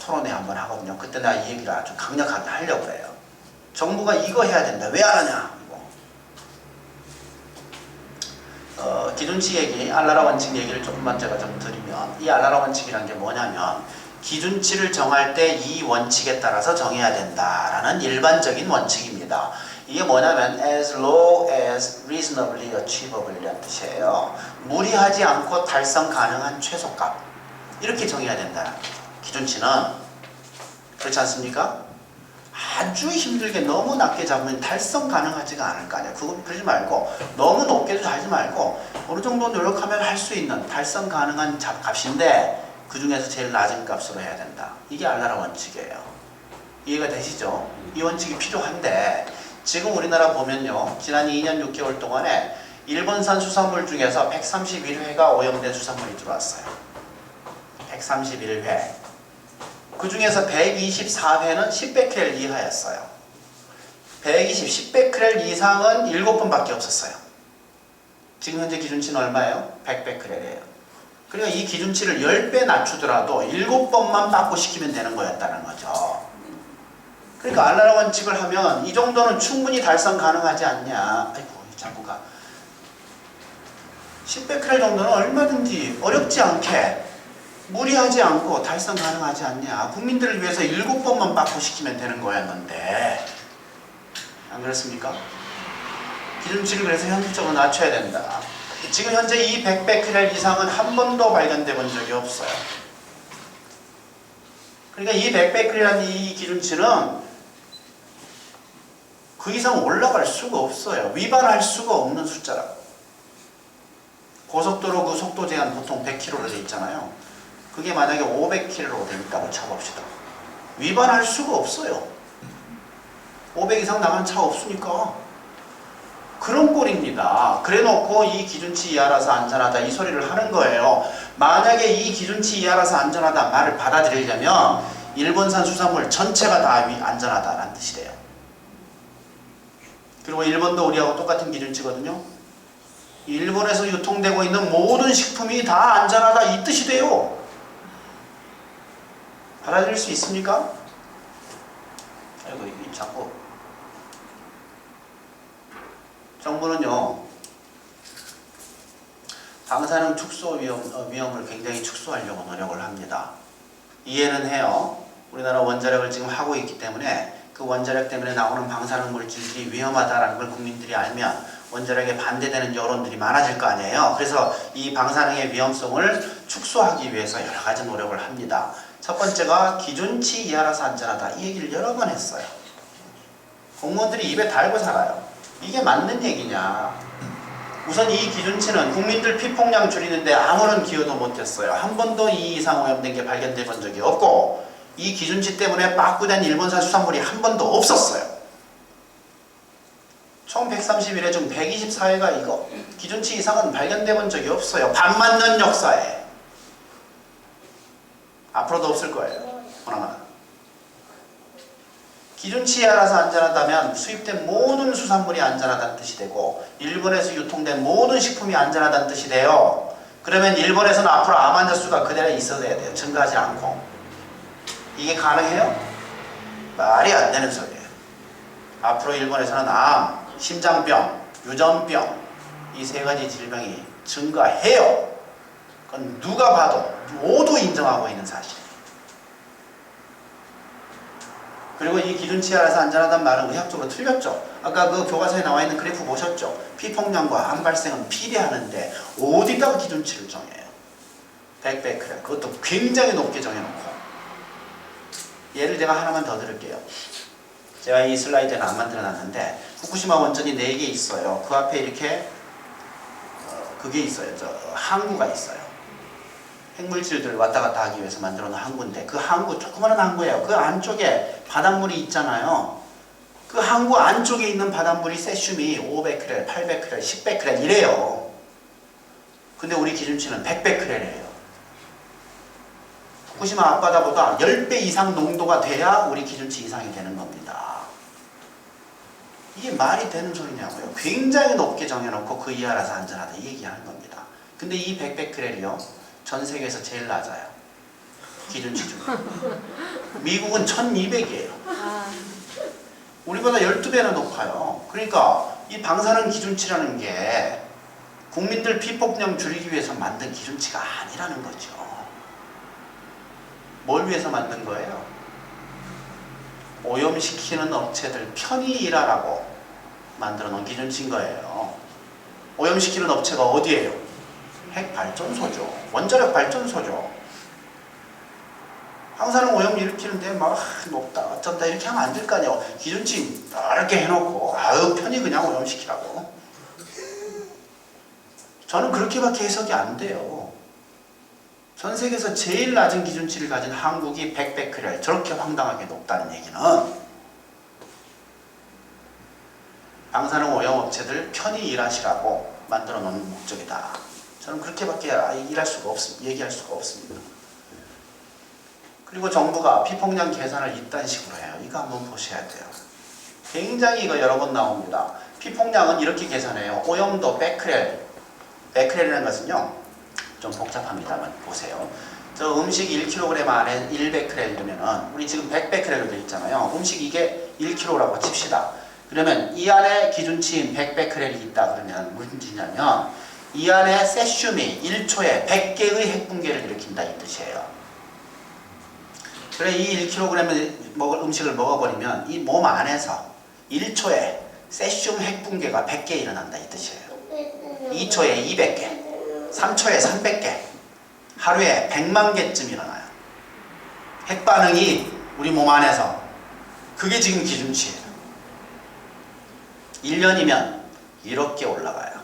토론회 한번 하거든요. 그때 내가 이 얘기를 아주 강력하게 하려고 그래요. 정부가 이거 해야 된다. 왜 안 하냐? 기준치 얘기, 알라라 원칙 얘기를 조금만 제가 좀 드리면 이 알라라 원칙이란 게 뭐냐면 기준치를 정할 때 이 원칙에 따라서 정해야 된다라는 일반적인 원칙입니다. 이게 뭐냐면 as low as reasonably achievable 이라는 뜻이에요. 무리하지 않고 달성 가능한 최소값. 이렇게 정해야 된다는 거죠. 기준치는. 그렇지 않습니까? 아주 힘들게 너무 낮게 잡으면 달성 가능하지가 않을 거 아니야. 그러지 말고 너무 높게도 하지 말고 어느 정도 노력하면 할 수 있는 달성 가능한 값인데 그 중에서 제일 낮은 값으로 해야 된다. 이게 알라라 원칙이에요. 이해가 되시죠? 이 원칙이 필요한데 지금 우리나라 보면요. 지난 2년 6개월 동안에 일본산 수산물 중에서 131회가 오염된 수산물이 들어왔어요. 131회. 그 중에서 124회는 10베크렐 이하였어요. 10베크렐 이상은 7번밖에 없었어요. 지금 현재 기준치는 얼마예요? 100베크렐이에요. 그러니까 이 기준치를 10배 낮추더라도 7번만 빠꾸시키면 되는 거였다는 거죠. 그러니까 알라라 원칙을 하면 이 정도는 충분히 달성 가능하지 않냐. 아이고 자꾸 가. 10베크렐 정도는 얼마든지 어렵지 않게 무리하지 않고 달성 가능하지 않냐. 국민들을 위해서 7번만 빠꾸시키면 되는 거였는데 안 그렇습니까? 기준치를 그래서 현실적으로 낮춰야 된다. 지금 현재 이 100베크렐 이상은 한 번도 발견돼 본 적이 없어요. 그러니까 이 100베크렐이라는 이 기준치는 그 이상 올라갈 수가 없어요. 위반할 수가 없는 숫자라고. 고속도로 그 속도 제한 보통 100km로 돼 있잖아요. 그게 만약에 500km로 돼 있다고 쳐봅시다. 위반할 수가 없어요. 500 이상 나가는 차 없으니까. 그런 꼴입니다. 그래놓고 이 기준치 이하라서 안전하다 이 소리를 하는 거예요. 만약에 이 기준치 이하라서 안전하다 말을 받아들이려면 일본산 수산물 전체가 다 안전하다라는 뜻이 돼요. 그리고 일본도 우리하고 똑같은 기준치거든요. 일본에서 유통되고 있는 모든 식품이 다 안전하다 이 뜻이 돼요. 받아들일 수 있습니까? 아이고 이 자꾸 정부는요 방사능 축소 위험을 굉장히 축소하려고 노력을 합니다. 이해는 해요. 우리나라 원자력을 지금 하고 있기 때문에 그 원자력 때문에 나오는 방사능 물질들이 위험하다는 걸 국민들이 알면 원자력에 반대되는 여론들이 많아질 거 아니에요. 그래서 이 방사능의 위험성을 축소하기 위해서 여러 가지 노력을 합니다. 첫 번째가 기준치 이하라서 안전하다. 이 얘기를 여러 번 했어요. 공무원들이 입에 달고 살아요. 이게 맞는 얘기냐. 우선 이 기준치는 국민들 피폭량 줄이는데 아무런 기여도 못했어요. 한 번도 이 이상 오염된 게 발견돼 본 적이 없고 이 기준치 때문에 빠꾸된 일본산 수산물이 한 번도 없었어요. 총 131회 중 124회가 이거 기준치 이상은 발견돼 본 적이 없어요. 반 맞는 역사에. 앞으로도 없을 거예요. 하나만. 기준치에 알아서 안전하다면 수입된 모든 수산물이 안전하다는 뜻이 되고 일본에서 유통된 모든 식품이 안전하다는 뜻이 돼요. 그러면 일본에서는 앞으로 암 환자 수가 그대로 있어야 돼요. 증가하지 않고. 이게 가능해요? 말이 안 되는 소리예요. 앞으로 일본에서는 암, 심장병, 유전병 이 세 가지 질병이 증가해요. 그건 누가 봐도 모두 인정하고 있는 사실이에요. 그리고 이 기준치에 알아서 안전하다는 말은 의학적으로 틀렸죠. 아까 그 교과서에 나와 있는 그래프 보셨죠? 피폭량과 암 발생은 비례하는데 어디다가 기준치를 정해요? 100베크렐. 그것도 굉장히 높게 정해놓고. 예를 제가 하나만 더 들을게요. 제가 이 슬라이드는 안 만들어놨는데 후쿠시마 원전이 4개 있어요. 그 앞에 이렇게 그게 있어요. 항구가 있어요. 핵물질들 왔다 갔다 하기 위해서 만들어 놓은 항구인데 그 항구 조그마한 항구예요. 그 안쪽에 바닷물이 있잖아요. 그 항구 안쪽에 있는 바닷물이 세슘이 5베크렐, 8베크렐, 10베크렐 이래요. 근데 우리 기준치는 100베크렐이에요. 후쿠시마 앞바다보다 10배 이상 농도가 돼야 우리 기준치 이상이 되는 겁니다. 이게 말이 되는 소리냐고요. 굉장히 높게 정해놓고 그 이하라서 안전하다 이 얘기하는 겁니다. 근데 이 100베크렐이요. 전 세계에서 제일 낮아요. 기준치 중에. 미국은 1200이에요. 우리보다 12배나 높아요. 그러니까 이 방사능 기준치라는 게 국민들 피폭량 줄이기 위해서 만든 기준치가 아니라는 거죠. 뭘 위해서 만든 거예요? 오염시키는 업체들 편히 일하라고 만들어 놓은 기준치인 거예요. 오염시키는 업체가 어디예요? 핵발전소죠. 원자력 발전소죠. 방사능 오염 일으키는데 막 높다 어쩐다 이렇게 하면 안 될 거 아니에요. 기준치 넓게 해놓고 아유 편히 그냥 오염시키라고. 저는 그렇게밖에 해석이 안 돼요. 전 세계에서 제일 낮은 기준치를 가진 한국이 100베크렐 저렇게 황당하게 높다는 얘기는 방사능 오염 업체들 편히 일하시라고 만들어 놓은 목적이다. 저는 그렇게밖에 일할 수가 얘기할 수가 없습니다. 그리고 정부가 피폭량 계산을 이딴 식으로 해요. 이거 한번 보셔야 돼요. 굉장히 이거 여러 번 나옵니다. 피폭량은 이렇게 계산해요. 오염도 베크렐. 베크렐이라는 것은요. 좀 복잡합니다만 보세요. 저 음식 1kg 안에 1베크렐이면은 우리 지금 100베크렐로 되어 있잖아요. 음식 이게 1kg라고 칩시다. 그러면 이 안에 기준치인 100베크렐이 있다 그러면 무슨 뜻이냐면 이 안에 세슘이 1초에 100개의 핵분개를 일으킨다 이 뜻이에요. 그래 이 1kg을 먹을 음식을 먹어버리면 이 몸 안에서 1초에 세슘 핵분개가 100개 일어난다 이 뜻이에요. 2초에 200개, 3초에 300개, 하루에 100만 개쯤 일어나요. 핵반응이 우리 몸 안에서. 그게 지금 기준치예요. 1년이면 이렇게 올라가요.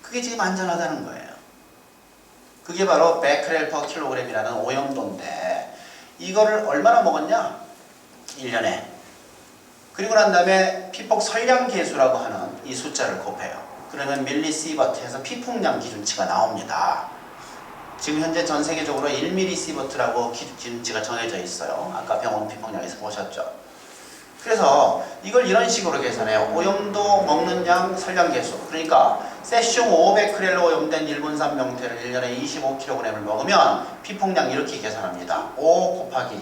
그게 지금 안전하다는 거예요. 그게 바로 베크렐 퍼 킬로그램이라는 오염도인데 이거를 얼마나 먹었냐? 1년에. 그리고 난 다음에 피폭 설량 계수라고 하는 이 숫자를 곱해요. 그러면 밀리시버트에서 피폭량 기준치가 나옵니다. 지금 현재 전 세계적으로 1mS라고 기준치가 정해져 있어요. 아까 병원 피폭량에서 보셨죠? 그래서 이걸 이런 식으로 계산해요. 오염도, 먹는 양, 설량 계수. 그러니까 세슘 500크렐로 오염된 일본산 명태를 1년에 25kg을 먹으면 피폭량 이렇게 계산합니다. 5 곱하기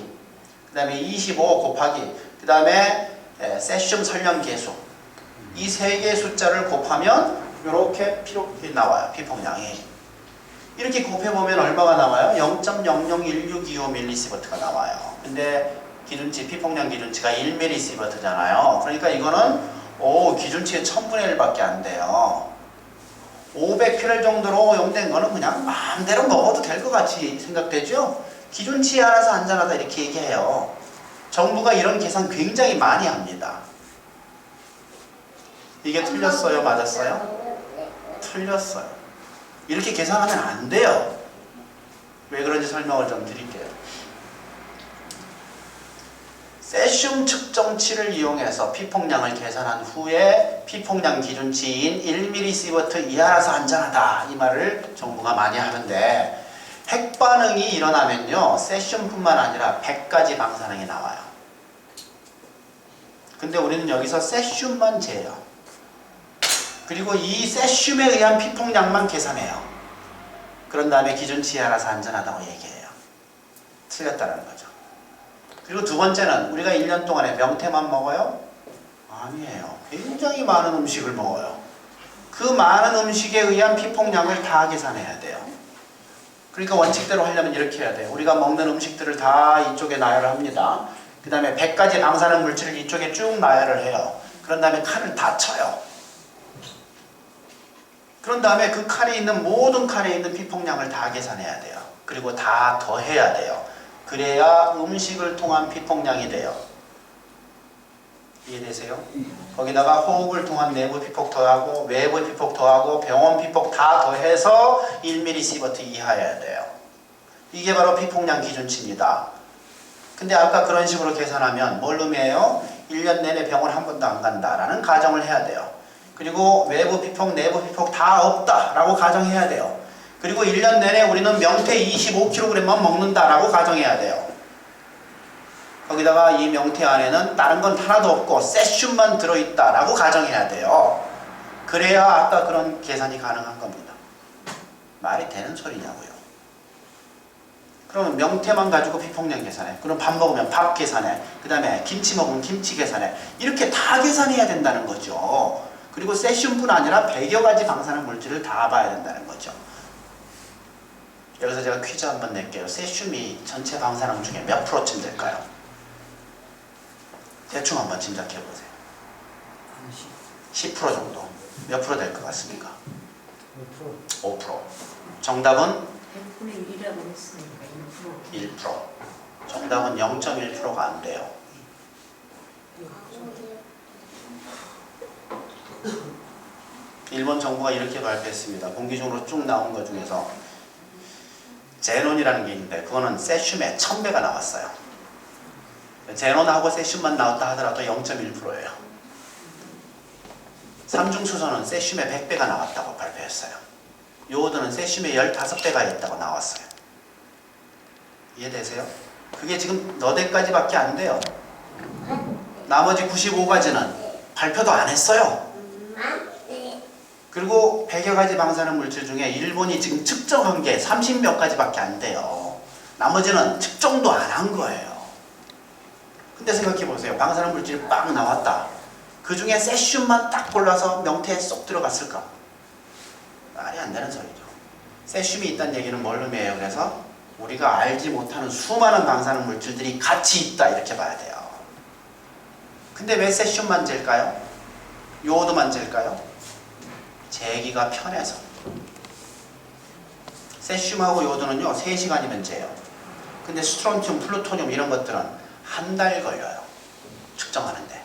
그 다음에 25 곱하기 그 다음에 세슘 설량 계수. 이 세 개의 숫자를 곱하면 이렇게 나와요. 피폭량이. 이렇게 곱해보면 얼마가 나와요? 0.001625mS가 나와요. 근데 기준치, 피폭량 기준치가 1mS잖아요. 그러니까 이거는 기준치의 1000분의 1밖에 안 돼요. 500kcal 정도로 오염된 거는 그냥 마음대로 먹어도 될 것 같이 생각되죠? 기준치에 알아서 안전하다 이렇게 얘기해요. 정부가 이런 계산 굉장히 많이 합니다. 이게 틀렸어요? 맞았어요? 틀렸어요. 이렇게 계산하면 안 돼요. 왜 그런지 설명을 좀 드릴게요. 세슘 측정치를 이용해서 피폭량을 계산한 후에 피폭량 기준치인 1mS 이하라서 안전하다 이 말을 정부가 많이 하는데 핵반응이 일어나면요 세슘뿐만 아니라 100가지 방사능이 나와요. 근데 우리는 여기서 세슘만 재요. 그리고 이 세슘에 의한 피폭량만 계산해요. 그런 다음에 기준치 이하라서 안전하다고 얘기해요. 틀렸다는 거죠. 그리고 두 번째는 우리가 1년 동안에 명태만 먹어요? 아니에요. 굉장히 많은 음식을 먹어요. 그 많은 음식에 의한 피폭량을 다 계산해야 돼요. 그러니까 원칙대로 하려면 이렇게 해야 돼요. 우리가 먹는 음식들을 다 이쪽에 나열을 합니다. 그 다음에 100가지 방사능 물질을 이쪽에 쭉 나열을 해요. 그런 다음에 칸을 다 쳐요. 그런 다음에 그 칸에 있는 모든 칸에 있는 피폭량을 다 계산해야 돼요. 그리고 다 더해야 돼요. 그래야 음식을 통한 피폭량이 돼요. 이해되세요? 거기다가 호흡을 통한 내부 피폭 더하고 외부 피폭 더하고 병원 피폭 다 더해서 1mS 이하여야 돼요. 이게 바로 피폭량 기준치입니다. 근데 아까 그런 식으로 계산하면 뭘 의미해요? 1년 내내 병원 한 번도 안 간다라는 가정을 해야 돼요. 그리고 외부 피폭, 내부 피폭 다 없다라고 가정해야 돼요. 그리고 1년 내내 우리는 명태 25kg만 먹는다라고 가정해야 돼요. 거기다가 이 명태 안에는 다른 건 하나도 없고 세슘만 들어있다라고 가정해야 돼요. 그래야 아까 그런 계산이 가능한 겁니다. 말이 되는 소리냐고요. 그러면 명태만 가지고 피폭량 계산해. 그럼 밥 먹으면 밥 계산해. 그 다음에 김치 먹으면 김치 계산해. 이렇게 다 계산해야 된다는 거죠. 그리고 세슘뿐 아니라 100여 가지 방사능 물질을 다 봐야 된다는 거죠. 여기서 제가 퀴즈 한번 낼게요. 세슘이 전체 방사능 중에 몇 프로쯤 될까요? 대충 한번 짐작해 보세요. 10% 정도. 몇 프로 될 것 같습니까? 5%. 5%. 정답은 100분의 1이라고 했으니까 1%. 1%. 정답은 0.1%가 안 돼요. 일본 정부가 이렇게 발표했습니다. 공개적으로 쭉 나온 것 중에서 제논이라는 게 있는데 그거는 세슘의 1000배가 나왔어요. 제논하고 세슘만 나왔다 하더라도 0.1%예요. 삼중수소는 세슘의 100배가 나왔다고 발표했어요. 요오드는 세슘의 15배가 있다고 나왔어요. 이해되세요? 그게 지금 너댓까지밖에 안 돼요. 나머지 95가지는 발표도 안 했어요. 그리고 100여 가지 방사능 물질 중에 일본이 지금 측정한 게 30몇 가지밖에 안 돼요. 나머지는 측정도 안 한 거예요. 근데 생각해 보세요. 방사능 물질이 빡 나왔다. 그 중에 세슘만 딱 골라서 명태에 쏙 들어갔을까? 말이 안 되는 소리죠. 세슘이 있다는 얘기는 뭘 의미해요? 그래서 우리가 알지 못하는 수많은 방사능 물질들이 같이 있다 이렇게 봐야 돼요. 근데 왜 세슘만 잴까요? 요오드만 잴까요? 재기가 편해서. 세슘하고 요오드는요 3시간이면 재요. 근데 스트론튬, 플루토늄 이런 것들은 한 달 걸려요. 측정하는데.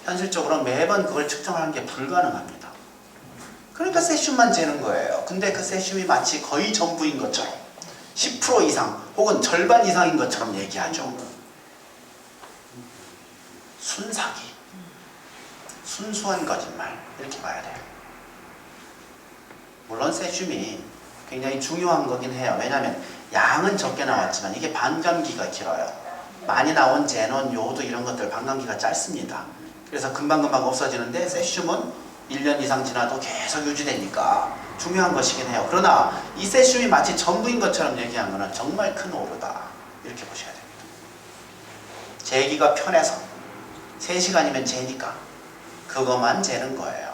현실적으로 매번 그걸 측정하는 게 불가능합니다. 그러니까 세슘만 재는 거예요. 근데 그 세슘이 마치 거의 전부인 것처럼 10% 이상 혹은 절반 이상인 것처럼 얘기하죠. 순사기. 순수한 거짓말. 이렇게 봐야 돼요. 물론 세슘이 굉장히 중요한 거긴 해요. 왜냐하면 양은 적게 나왔지만 이게 반감기가 길어요. 많이 나온 제논, 요오드 이런 것들 반감기가 짧습니다. 그래서 금방금방 없어지는데 세슘은 1년 이상 지나도 계속 유지되니까 중요한 것이긴 해요. 그러나 이 세슘이 마치 전부인 것처럼 얘기한 것은 정말 큰 오류다. 이렇게 보셔야 됩니다. 재기가 편해서 3시간이면 재니까 그것만 재는 거예요.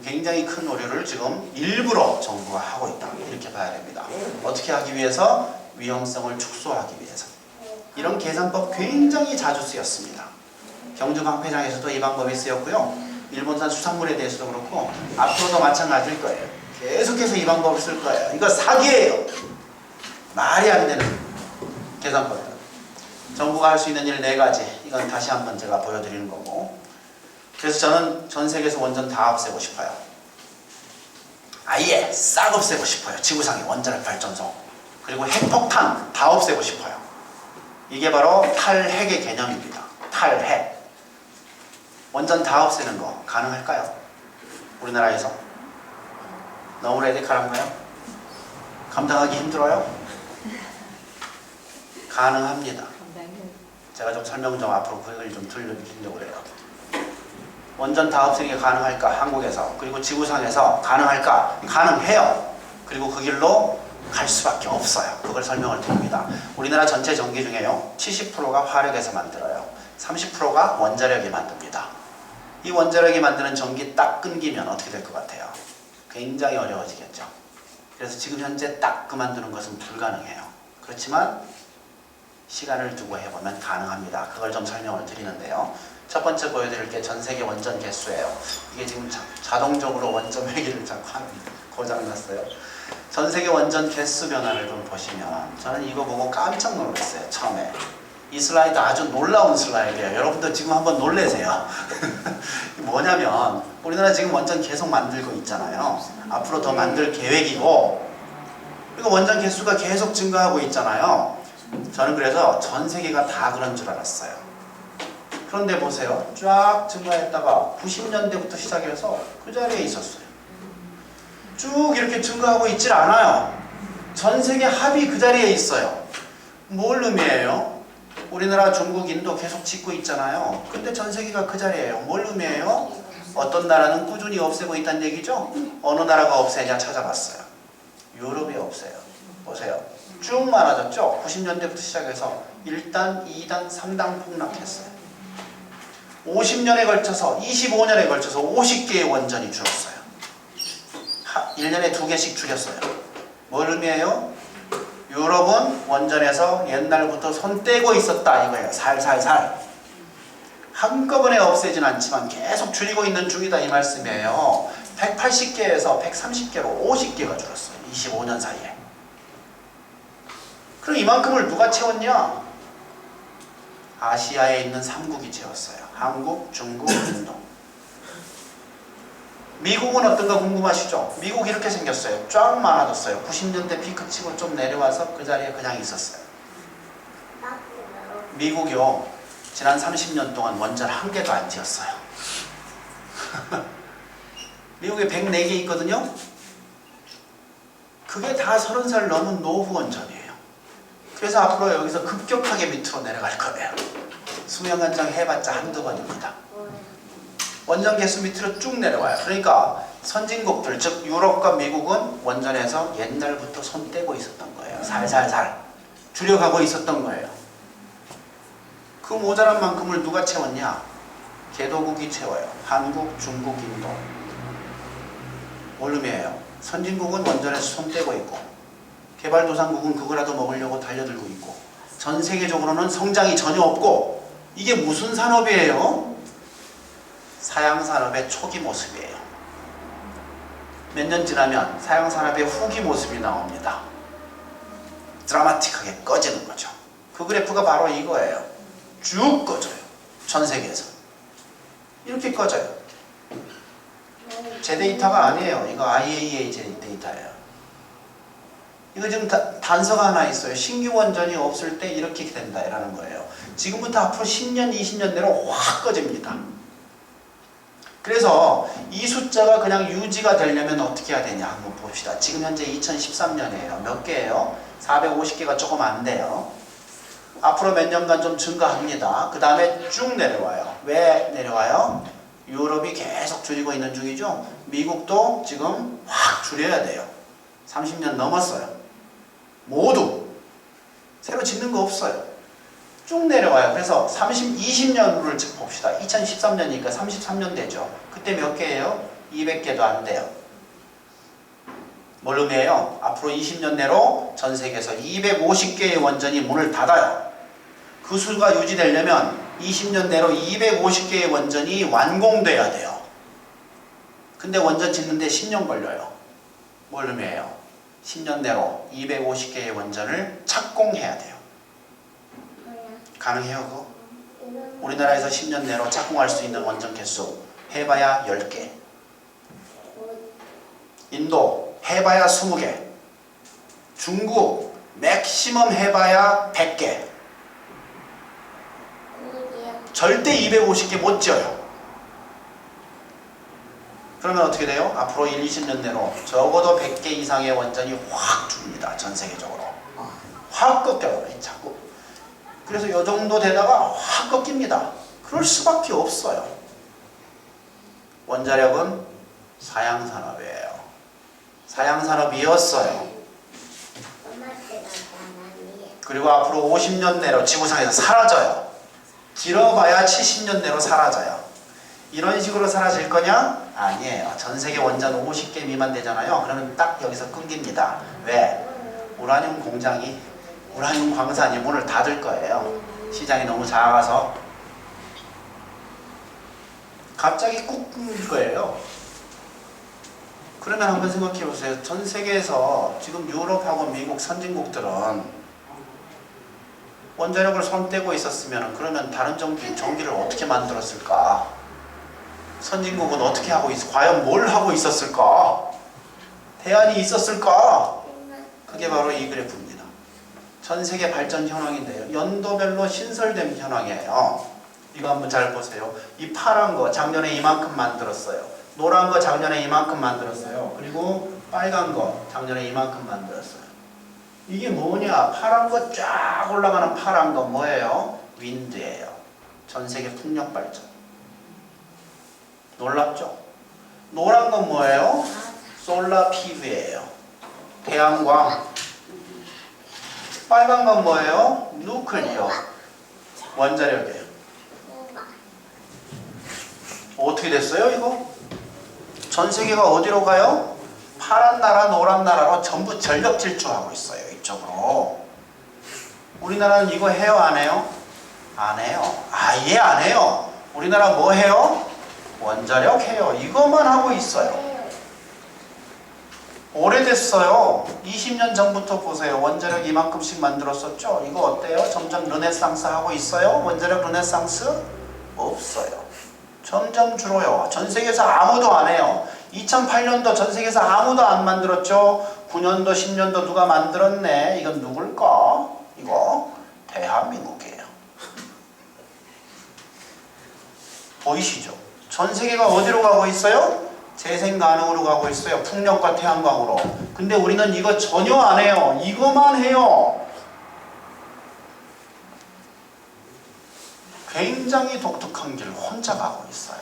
굉장히 큰 오류를 지금 일부러 정부가 하고 있다. 이렇게 봐야 됩니다. 어떻게 하기 위해서? 위험성을 축소하기 위해서. 이런 계산법 굉장히 자주 쓰였습니다. 경주방패장에서도 이 방법이 쓰였고요. 일본산 수산물에 대해서도 그렇고 앞으로도 마찬가지일 거예요. 계속해서 이 방법을 쓸 거예요. 이거 사기예요. 말이 안 되는 계산법이에요. 정부가 할 수 있는 일 4가지. 이건 다시 한번 제가 보여드리는 거고. 그래서 저는 전 세계에서 원전 다 없애고 싶어요. 아예 싹 없애고 싶어요. 지구상의 원자력 발전소. 그리고 핵폭탄 다 없애고 싶어요. 이게 바로 탈핵의 개념입니다. 탈핵. 원전 다 없애는 거 가능할까요? 우리나라에서? 너무 레디컬한가요? 감당하기 힘들어요? 가능합니다. 제가 좀 설명 좀 앞으로 그 얘기를 좀 들려드리려고 해요. 원전 다 없애는 게 가능할까? 한국에서. 그리고 지구상에서 가능할까? 가능해요. 그리고 그 길로 갈 수밖에 없어요. 그걸 설명을 드립니다. 우리나라 전체 전기 중에요 70%가 화력에서 만들어요. 30%가 원자력이 만듭니다. 이 원자력이 만드는 전기 딱 끊기면 어떻게 될 것 같아요? 굉장히 어려워지겠죠. 그래서 지금 현재 딱 그만두는 것은 불가능해요. 그렇지만 시간을 두고 해보면 가능합니다. 그걸 좀 설명을 드리는데요. 첫 번째 보여드릴 게 전 세계 원전 개수예요. 이게 지금 자동적으로 원점 회기를 자꾸 합니다. 고장났어요. 전 세계 원전 개수 변화를 좀 보시면 저는 이거 보고 깜짝 놀랐어요. 처음에. 이 슬라이드 아주 놀라운 슬라이드예요. 여러분도 지금 한번 놀래세요. 뭐냐면 우리나라 지금 원전 계속 만들고 있잖아요. 앞으로 더 만들 계획이고 그리고 원전 개수가 계속 증가하고 있잖아요. 저는 그래서 전 세계가 다 그런 줄 알았어요. 그런데 보세요. 쫙 증가했다가 90년대부터 시작해서 그 자리에 있었어요. 쭉 이렇게 증가하고 있질 않아요. 전 세계 합이 그 자리에 있어요. 뭘 의미해요? 우리나라, 중국, 인도 계속 짓고 있잖아요. 근데 전 세계가 그 자리에요. 뭘 의미해요? 어떤 나라는 꾸준히 없애고 있다는 얘기죠? 어느 나라가 없애냐 찾아봤어요. 유럽이 없애요. 보세요. 쭉 많아졌죠? 90년대부터 시작해서 1단, 2단, 3단 폭락했어요. 50년에 걸쳐서, 25년에 걸쳐서 50개의 원전이 줄었어요. 1년에 2개씩 줄였어요. 뭘 의미해요? 유럽은 원전에서 옛날부터 손 떼고 있었다 이거예요. 살살살. 한꺼번에 없애진 않지만 계속 줄이고 있는 중이다 이 말씀이에요. 180개에서 130개로 50개가 줄었어요. 25년 사이에. 그럼 이만큼을 누가 채웠냐? 아시아에 있는 3국이 채웠어요. 한국, 중국, 인도. 미국은 어떤가 궁금하시죠? 미국 이렇게 생겼어요. 쫙 많아졌어요. 90년대 피크 치고 좀 내려와서 그 자리에 그냥 있었어요. 미국이요. 지난 30년 동안 원전 한 개도 안 지었어요. 미국에 104개 있거든요. 그게 다 30살 넘은 노후 원전이에요. 그래서 앞으로 여기서 급격하게 밑으로 내려갈 거예요. 수명 연장 해봤자 한두 번입니다. 원전 개수 밑으로 쭉 내려와요. 그러니까 선진국들, 즉 유럽과 미국은 원전에서 옛날부터 손 떼고 있었던 거예요. 살살살 줄여가고 있었던 거예요. 그 모자란 만큼을 누가 채웠냐? 개도국이 채워요. 한국, 중국, 인도. 뭔 의미예요? 선진국은 원전에서 손 떼고 있고 개발도상국은 그거라도 먹으려고 달려들고 있고 전 세계적으로는 성장이 전혀 없고 이게 무슨 산업이에요? 사양산업의 초기 모습이에요. 몇 년 지나면 사양산업의 후기 모습이 나옵니다. 드라마틱하게 꺼지는 거죠. 그 그래프가 바로 이거예요. 쭉 꺼져요. 전 세계에서. 이렇게 꺼져요. 제 데이터가 아니에요. 이거 IAEA 제 데이터예요. 이거 지금 단서가 하나 있어요. 신규 원전이 없을 때 이렇게 된다라는 거예요. 지금부터 앞으로 10년, 20년 내로 확 꺼집니다. 그래서 이 숫자가 그냥 유지가 되려면 어떻게 해야 되냐 한번 봅시다. 지금 현재 2013년이에요. 몇 개예요? 450개가 조금 안 돼요. 앞으로 몇 년간 좀 증가합니다. 그 다음에 쭉 내려와요. 왜 내려와요? 유럽이 계속 줄이고 있는 중이죠. 미국도 지금 확 줄여야 돼요. 30년 넘었어요. 모두 새로 짓는 거 없어요. 쭉 내려와요. 그래서 20년을 봅시다. 2013년이니까 33년 되죠. 그때 몇 개예요? 200개도 안 돼요. 뭘 의미해요? 앞으로 20년 내로 전 세계에서 250개의 원전이 문을 닫아요. 그 수가 유지되려면 20년 내로 250개의 원전이 완공돼야 돼요. 근데 원전 짓는데 10년 걸려요. 뭘 의미해요? 10년 내로 250개의 원전을 착공해야 돼요. 가능해요 그거? 우리나라에서 10년 내로 착공할 수 있는 원전 개수 해봐야 10개. 인도 해봐야 20개. 중국 맥시멈 해봐야 100개. 절대 250개 못 지어요. 그러면 어떻게 돼요? 앞으로 1, 20년 내로 적어도 100개 이상의 원전이 확 줍니다. 전 세계적으로. 확 꺾여요. 자꾸. 그래서 이 정도 되다가 확 꺾입니다. 그럴 수밖에 없어요. 원자력은 사양산업이에요. 사양산업이었어요. 그리고 앞으로 50년 내로 지구상에서 사라져요. 길어봐야 70년 내로 사라져요. 이런 식으로 사라질 거냐? 아니에요. 전 세계 원전 50개 미만 되잖아요. 그러면 딱 여기서 끊깁니다. 왜? 우라늄 공장이, 우라늄 광산이 문을 닫을 거예요. 시장이 너무 작아서. 갑자기 꾹 끊길 거예요. 그러면 한번 생각해 보세요. 전 세계에서 지금 유럽하고 미국 선진국들은 원자력을 손 떼고 있었으면 그러면 다른 전기를 어떻게 만들었을까? 선진국은 어떻게 하고 과연 뭘 하고 있었을까? 대안이 있었을까? 그게 바로 이 그래프입니다. 전 세계 발전 현황인데요. 연도별로 신설된 현황이에요. 이거 한번 잘 보세요. 이 파란 거 작년에 이만큼 만들었어요. 노란 거 작년에 이만큼 만들었어요. 그리고 빨간 거 작년에 이만큼 만들었어요. 이게 뭐냐? 파란 거 쫙 올라가는 파란 거 뭐예요? 윈드예요. 전 세계 풍력 발전. 놀랍죠? 노란 건 뭐예요? 솔라 PV예요. 태양광. 빨간 건 뭐예요? 누클리어. 원자력이에요. 어떻게 됐어요 이거? 전 세계가 어디로 가요? 파란 나라, 노란 나라로 전부 전력 질주하고 있어요. 이쪽으로. 우리나라는 이거 해요? 안 해요? 안 해요. 아예 안 해요. 우리나라 뭐 해요? 원자력 해요. 이것만 하고 있어요. 오래됐어요. 20년 전부터 보세요. 원자력 이만큼씩 만들었었죠. 이거 어때요? 점점 르네상스 하고 있어요? 원자력 르네상스? 없어요. 점점 줄어요. 전 세계에서 아무도 안 해요. 2008년도 전 세계에서 아무도 안 만들었죠. 9년도 10년도 누가 만들었네. 이건 누굴까? 이거 대한민국이에요. 보이시죠? 전 세계가 어디로 가고 있어요? 재생가능으로 가고 있어요. 풍력과 태양광으로. 근데 우리는 이거 전혀 안 해요. 이거만 해요. 굉장히 독특한 길을 혼자 가고 있어요.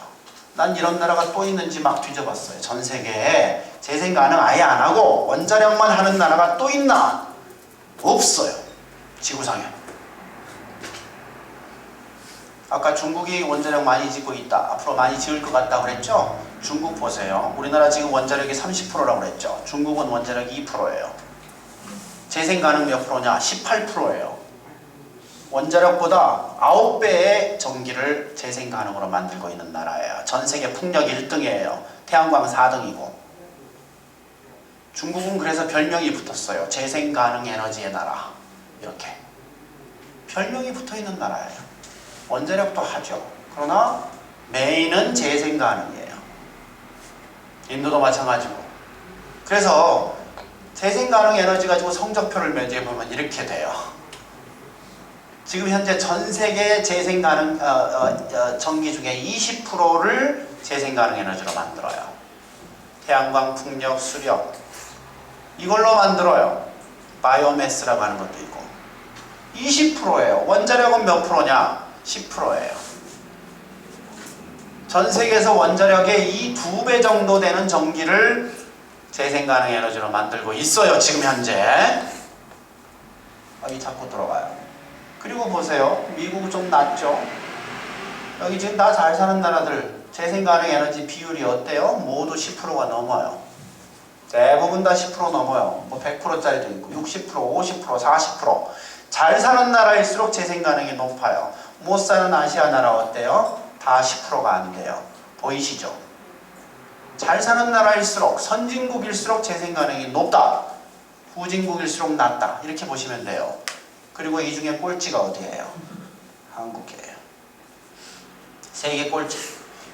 난 이런 나라가 또 있는지 막 뒤져봤어요. 전 세계에 재생가능 아예 안 하고 원자력만 하는 나라가 또 있나? 없어요. 지구상에. 아까 중국이 원자력 많이 짓고 있다. 앞으로 많이 지을 것 같다 그랬죠? 중국 보세요. 우리나라 지금 원자력이 30%라고 그랬죠? 중국은 원자력이 2%예요. 재생가능 몇 프로냐? 18%예요. 원자력보다 9배의 전기를 재생가능으로 만들고 있는 나라예요. 전 세계 풍력 1등이에요. 태양광 4등이고. 중국은 그래서 별명이 붙었어요. 재생가능 에너지의 나라. 이렇게. 별명이 붙어있는 나라예요. 원자력도 하죠. 그러나 메인은 재생가능이에요. 인도도 마찬가지고. 그래서 재생가능 에너지 가지고 성적표를 매겨보면 이렇게 돼요. 지금 현재 전 세계 재생가능 전기 중에 20%를 재생가능 에너지로 만들어요. 태양광, 풍력, 수력 이걸로 만들어요. 바이오매스라고 하는 것도 있고 20%예요. 원자력은 몇 프로냐? 10%예요. 전 세계에서 원자력의 이 2배 정도 되는 전기를 재생가능 에너지로 만들고 있어요. 지금 현재. 이 자꾸 들어가요. 그리고 보세요. 미국은 좀 낮죠. 여기 지금 다 잘 사는 나라들 재생가능 에너지 비율이 어때요? 모두 10%가 넘어요. 대부분 다 10% 넘어요. 뭐 100%짜리도 있고 60%, 50%, 40%. 잘 사는 나라일수록 재생가능이 높아요. 못 사는 아시아 나라 어때요? 다 10%가 안 돼요. 보이시죠? 잘 사는 나라일수록 선진국일수록 재생가능이 높다. 후진국일수록 낮다. 이렇게 보시면 돼요. 그리고 이 중에 꼴찌가 어디예요? 한국이에요. 세계 꼴찌.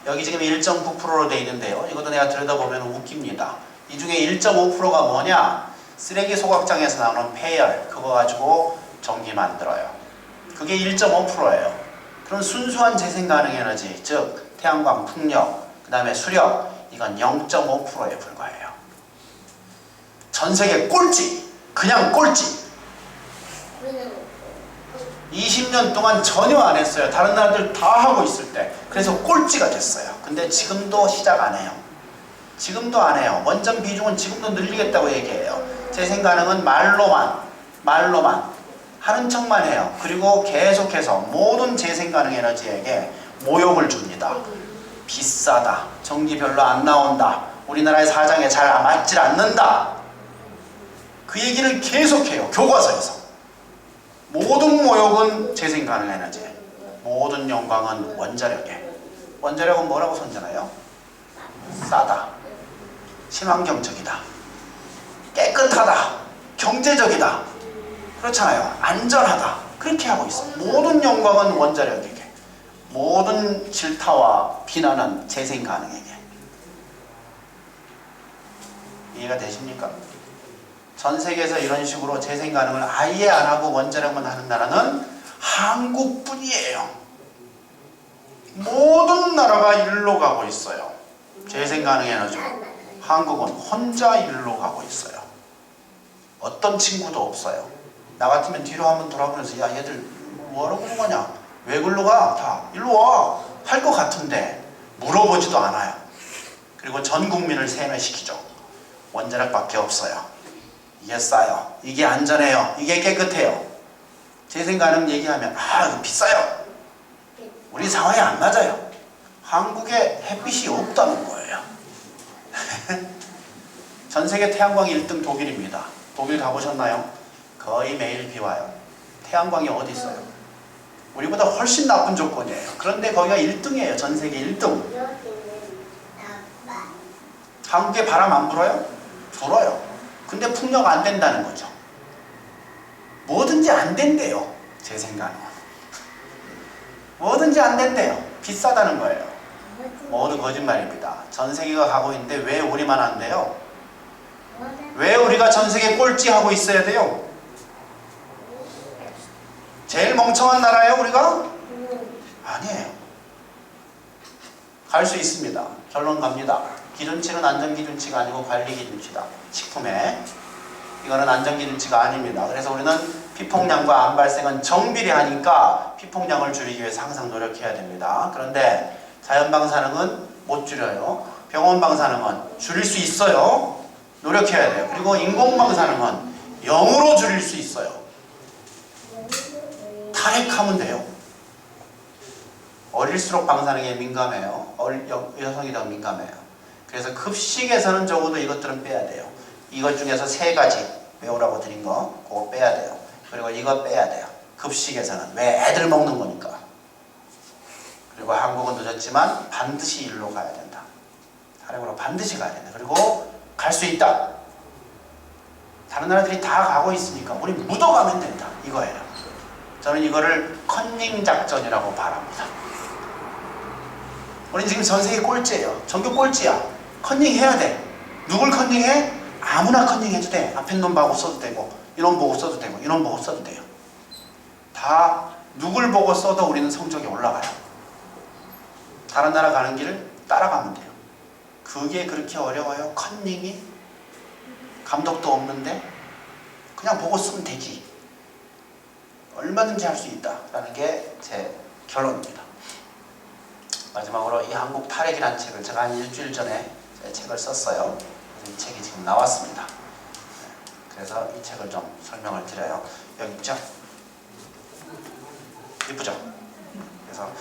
여기 지금 1.9%로 돼 있는데요. 이것도 내가 들여다보면 웃깁니다. 이 중에 1.5%가 뭐냐? 쓰레기 소각장에서 나오는 폐열. 그거 가지고 전기 만들어요. 그게 1.5%예요. 그럼 순수한 재생가능 에너지, 즉 태양광, 풍력, 그 다음에 수력, 이건 0.5%에 불과해요. 전 세계 꼴찌! 그냥 꼴찌! 20년 동안 전혀 안 했어요. 다른 나라들 다 하고 있을 때. 그래서 꼴찌가 됐어요. 근데 지금도 시작 안 해요. 지금도 안 해요. 원전 비중은 지금도 늘리겠다고 얘기해요. 재생가능은 말로만 하는 척만 해요. 그리고 계속해서 모든 재생가능 에너지에게 모욕을 줍니다. 비싸다. 전기 별로 안 나온다. 우리나라의 사정에 잘 맞질 않는다. 그 얘기를 계속해요. 교과서에서. 모든 모욕은 재생가능 에너지에, 모든 영광은 원자력에. 원자력은 뭐라고 손잖아요? 싸다. 친환경적이다. 깨끗하다. 경제적이다. 그렇잖아요. 안전하다. 그렇게 하고 있어. 모든 영광은 원자력에게. 모든 질타와 비난은 재생가능에게. 이해가 되십니까? 전 세계에서 이런 식으로 재생가능을 아예 안 하고 원자력만 하는 나라는 한국뿐이에요. 모든 나라가 일로 가고 있어요. 재생가능 에너지로. 한국은 혼자 일로 가고 있어요. 어떤 친구도 없어요. 나 같으면 뒤로 한번 돌아보면서 야 얘들 뭐하러 그런 거냐? 왜 글로 가? 다 일로 와. 할 것 같은데 물어보지도 않아요. 그리고 전 국민을 세뇌시키죠. 원자력밖에 없어요. 이게 싸요. 이게 안전해요. 이게 깨끗해요. 재생가능 얘기하면 이거 비싸요. 우리 상황이 안 맞아요. 한국에 햇빛이 없다는 거예요. 전 세계 태양광 1등 독일입니다. 독일 가보셨나요? 거의 매일 비 와요. 태양광이 어디 있어요? 우리보다 훨씬 나쁜 조건이에요. 그런데 거기가 1등이에요. 전 세계 1등. 한국에 바람 안 불어요? 불어요. 근데 풍력 안 된다는 거죠. 뭐든지 안 된대요. 제 생각은. 뭐든지 안 된대요. 비싸다는 거예요. 모두 거짓말입니다. 전 세계가 가고 있는데 왜 우리만 안 돼요? 왜 우리가 전 세계 꼴찌하고 있어야 돼요? 제일 멍청한 나라예요, 우리가? 아니에요. 갈 수 있습니다. 결론 갑니다. 기준치는 안전기준치가 아니고 관리기준치다. 식품에. 이거는 안전기준치가 아닙니다. 그래서 우리는 피폭량과 암 발생은 정비례 하니까 피폭량을 줄이기 위해서 항상 노력해야 됩니다. 그런데 자연방사능은 못 줄여요. 병원방사능은 줄일 수 있어요. 노력해야 돼요. 그리고 인공방사능은 0으로 줄일 수 있어요. 탈핵하면 돼요. 어릴수록 방사능에 민감해요. 여성이 더 민감해요. 그래서 급식에서는 적어도 이것들은 빼야 돼요. 이것 중에서 3가지 외우라고 드린 거 그거 빼야 돼요. 그리고 이거 빼야 돼요. 급식에서는. 왜 애들 먹는 거니까. 그리고 한국은 늦었지만 반드시 일로 가야 된다. 탈핵으로 반드시 가야 된다. 그리고 갈 수 있다. 다른 나라들이 다 가고 있으니까 우리 묻어가면 된다. 이거예요. 저는 이거를 컨닝 작전이라고 말합니다. 우린 지금 전 세계 꼴찌예요. 전교 꼴찌야. 컨닝 해야 돼. 누굴 컨닝해? 아무나 컨닝해도 돼. 앞에 놈 보고 써도 되고 이놈 보고 써도 되고 이놈 보고 써도 돼요. 다 누굴 보고 써도 우리는 성적이 올라가요. 다른 나라 가는 길을 따라가면 돼요. 그게 그렇게 어려워요? 컨닝이? 감독도 없는데 그냥 보고 쓰면 되지. 얼마든지 할 수 있다라는 게 제 결론입니다. 마지막으로 이 한국 탈핵이라는 책을 제가 한 일주일 전에 책을 썼어요. 이 책이 지금 나왔습니다. 그래서 이 책을 좀 설명을 드려요. 여기 있죠? 이쁘죠? 그래서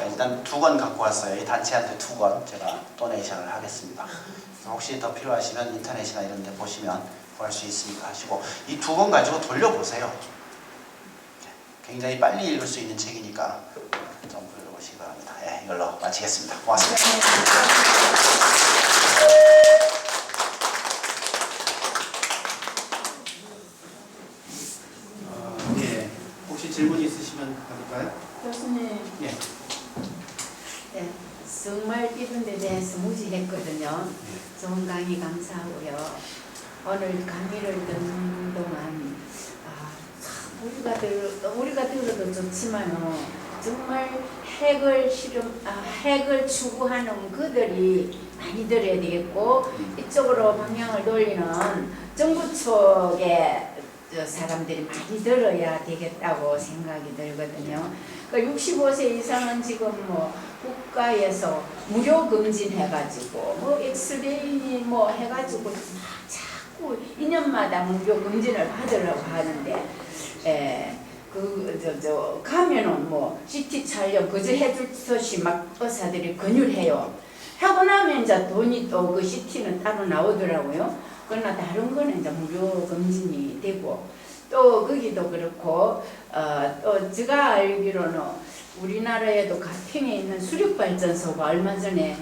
일단 2권 갖고 왔어요. 이 단체한테 2권 제가 도네이션을 하겠습니다. 혹시 더 필요하시면 인터넷이나 이런 데 보시면 구할 수 있으니까 하시고 이 2권 가지고 돌려보세요. 굉장히 빨리 읽을 수 있는 책이니까 좀 돌려보시기 바랍니다. 예, 이걸로 마치겠습니다. 고맙습니다. 예, 혹시 질문 있으시면 가볼까요? 교수님, 예. 네, 정말 이런 데 대해서 무지했거든요. 좋은 강의 감사하고요. 오늘 강의를 듣는 동안 우리가 들어도 좋지만은 정말 핵을 추구하는 그들이 많이 들어야 되겠고 이쪽으로 방향을 돌리는 정부 쪽의 사람들이 많이 들어야 되겠다고 생각이 들거든요. 그러니까 65세 이상은 지금 뭐 국가에서 무료 금진해가지고 뭐 엑스레이 뭐 해가지고 막 자꾸 2년마다 무료 금진을 받으려고 하는데 가면은 뭐 CT 촬영 그저 해주듯이 막 의사들이 권유해요. 하고 나면 이제 돈이 또 그 CT는 따로 나오더라고요. 그러나 다른 거는 이제 무료 검진이 되고 또 거기도 그렇고 또 제가 알기로는 우리나라에도 가평에 있는 수력발전소가 얼마 전에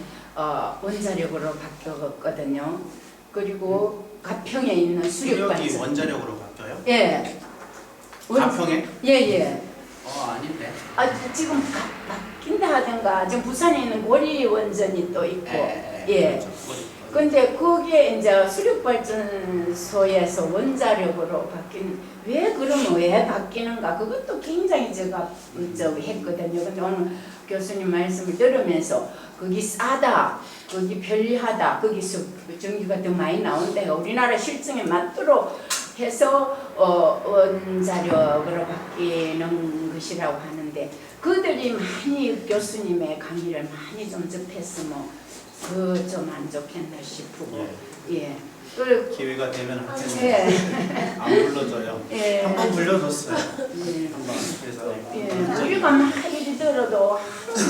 원자력으로 바뀌었거든요. 그리고 가평에 있는 수력발전소. 수력이 원자력으로 바뀌어요? 예. 가평에? 예예. 아닌데. 지금 바뀐다 하던가 지금 부산에 있는 고리 원전이 또 있고. 예. 근데 거기에 이제 수력발전소에서 원자력으로 왜 바뀌는가 그것도 굉장히 제가 했거든요. 근데 오늘 교수님 말씀을 들으면서 거기 싸다, 거기 편리하다, 거기서 전기가 더 많이 나온다. 우리나라 실정에 맞도록 해서 원자력으로 바뀌는 것이라고 하는데 그들이 많이 교수님의 강의를 많이 좀 접했으면 더 좀 안 좋겠나 싶고 예. 기회가 되면 하겠습니다. 예. 안 불러줘요. 예. 한번 불러줬어요. 예. 한번 그래서 예. 우리가 많이 들어도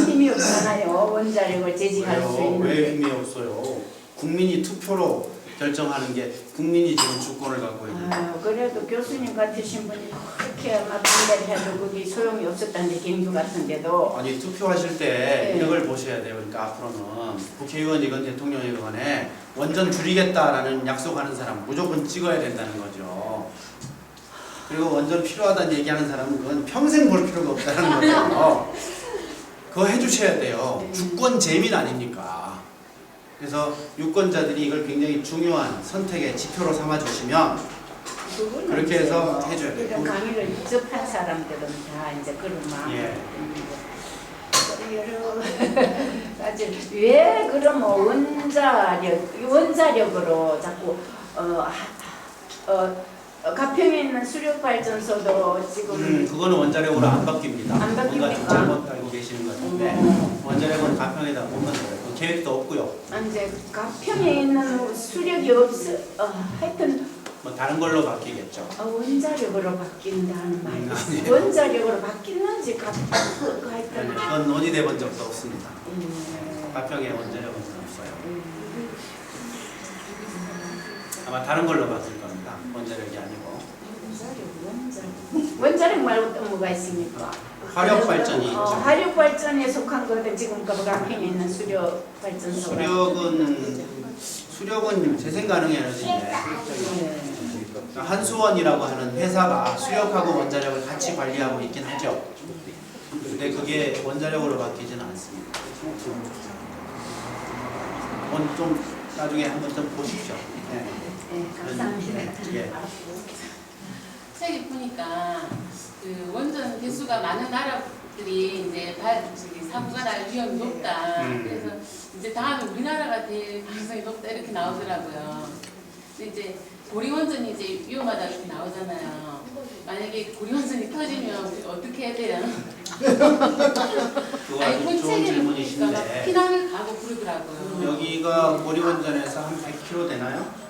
힘이 없잖아요. 원자력을 제지할 수 있는. 왜 힘이 없어요? 국민이 투표로 결정하는 게 국민이 지금 주권을 갖고 있는. 아유, 그래도 교수님 같으신 분이 그렇게 막 반대를 해도 그게 소용이 없었다는데 경주 같은데도 아니 투표하실 때 네. 이런 걸 보셔야 돼요. 그러니까 앞으로는 국회의원이건 대통령이건 간에 원전 줄이겠다라는 약속하는 사람 무조건 찍어야 된다는 거죠. 그리고 원전 필요하다는 얘기하는 사람은 그건 평생 볼 필요가 없다는 거죠. 그거 해주셔야 돼요. 주권 재민 아닙니까? 그래서 유권자들이 이걸 굉장히 중요한 선택의 지표로 삼아주시면 그거는 그렇게 해서 이제 해줘야 돼요. 이런 강의를 접한 사람들은 다 이제 그런 마음이 예. 여러 가지 왜 그러면 원자력으로 자꾸 가평에 있는 수력발전소도 지금 그거는 원자력으로 안 바뀝니다. 안 뭔가 좀 바뀝니까? 잘못 알고 계시는 것 같은데 원자력은 가평에다 못 만들어요. 그 계획도 없고요. 이제 가평에 있는 수력이 하여튼 뭐 다른 걸로 바뀌겠죠. 원자력으로 바뀐다는 말이 아니에요. 원자력으로 바뀌는지 하여튼 그건 논의돼 본 적도 없습니다. 예. 가평에 원자력은 없어요. 아마 다른 걸로 바뀔 겁니다. 원자력이 아니고. 원자력 말고 또 뭐가 있습니까? 화력 발전이 있죠. 화력 발전에 속한 거든 지금 가평에 있는 수력 발전소. 수력은 재생 가능 에너지인데 한수원이라고 하는 회사가 수력하고 원자력을 같이 관리하고 있긴 하죠. 근데 그게 원자력으로 바뀌지는 않습니다. 좀 나중에 한번 좀 보십시오. 네. 네, 감사합니다. 예. 책에 보니까 그 원전 개수가 많은 나라들이 이제 사고가 날 위험이 높다. 그래서 이제 다음에 우리나라가 될 가능성이 높다 이렇게 나오더라고요. 근데 이제 고리원전이 이제 위험하다 이렇게 나오잖아요. 만약에 고리원전이 터지면 우리 어떻게 해야 돼요? 그거 아주 본 좋은 책에는 보니까 막 질문이신데 피난을 가고 그러더라고요. 여기가 고리원전에서 한 100km 되나요?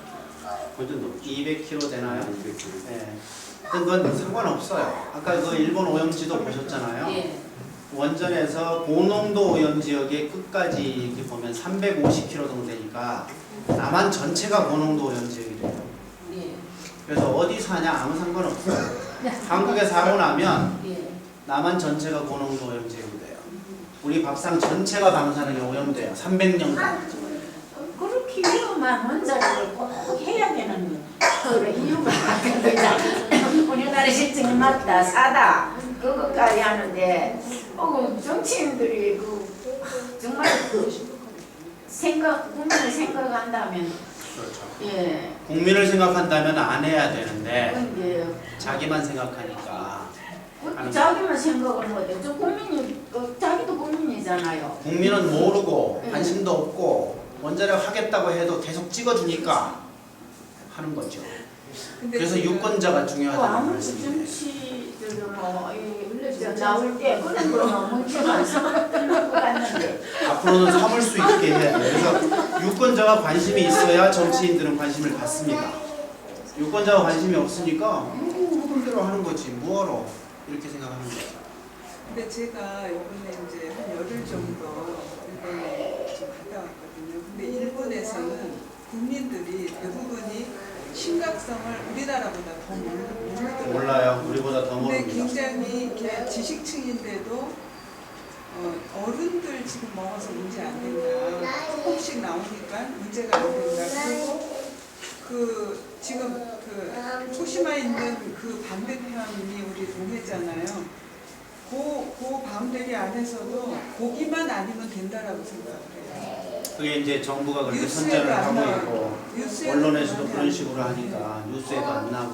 그 정도 200km 되나요? 네. 그건 상관없어요. 아까 그 일본 오염지도 보셨잖아요. 예. 원전에서 고농도 오염 지역의 끝까지 이렇게 보면 350km 정도 되니까 남한 전체가 고농도 오염 지역이 돼요. 예. 그래서 어디 사냐 아무 상관없어요. 한국에 사고 나면 예. 남한 전체가 고농도 오염 지역이 돼요. 우리 밥상 전체가 방사능에 오염돼요. 300년 동안. 그렇게 위험한 원자력을 꼭 해야 되는 그런 이유가 있잖아요. 우리나라 실증이 맞다, 사다, 그것까지 하는데, 정치인들이 정말 국민을 생각한다면, 그렇죠. 예. 국민을 생각한다면 안 해야 되는데 근데, 자기만 생각하니까 자기만 생각을 못해. 저 국민이, 자기도 국민이잖아요. 국민은 모르고 관심도 없고 원자력 하겠다고 해도 계속 찍어주니까 하는 거죠. 그래서 유권자가 중요하다는 아무리 말씀이에요. 정치들은 나올 때 그런 거 너무 제가 삼을 것 같는데. 앞으로는 삼을 수 있게 해야 돼요. 그래서 유권자가 관심이 있어야 정치인들은 관심을 갖습니다. 유권자가 관심이 없으니까 하던 대로 하는 거지 뭐하러 이렇게 생각하는 거죠. 근데 제가 이번에 이제 한 열흘 정도 일본에 좀 갔다 왔거든요. 근데 일본에서는 국민들이 대부분이 심각성을 우리나라보다 더 모르더라고요. 몰라요. 우리보다 더 근데 모릅니다. 굉장히 이렇게 지식층인데도 어른들 지금 먹어서 문제 안 된다. 조금씩 나오니까 문제가 안 된다. 그리고 지금 후쿠시마에 있는 그 반대편이 우리 동해잖아요. 그 바운더리 안에서도 고기만 아니면 된다라고 생각해요. 그게 이제 정부가 그렇게 뉴스에도 선전을 안 하고 나와요. 있고 뉴스에도 언론에서도 안 그런 나와요. 식으로 하니까 뉴스에도 안 나고.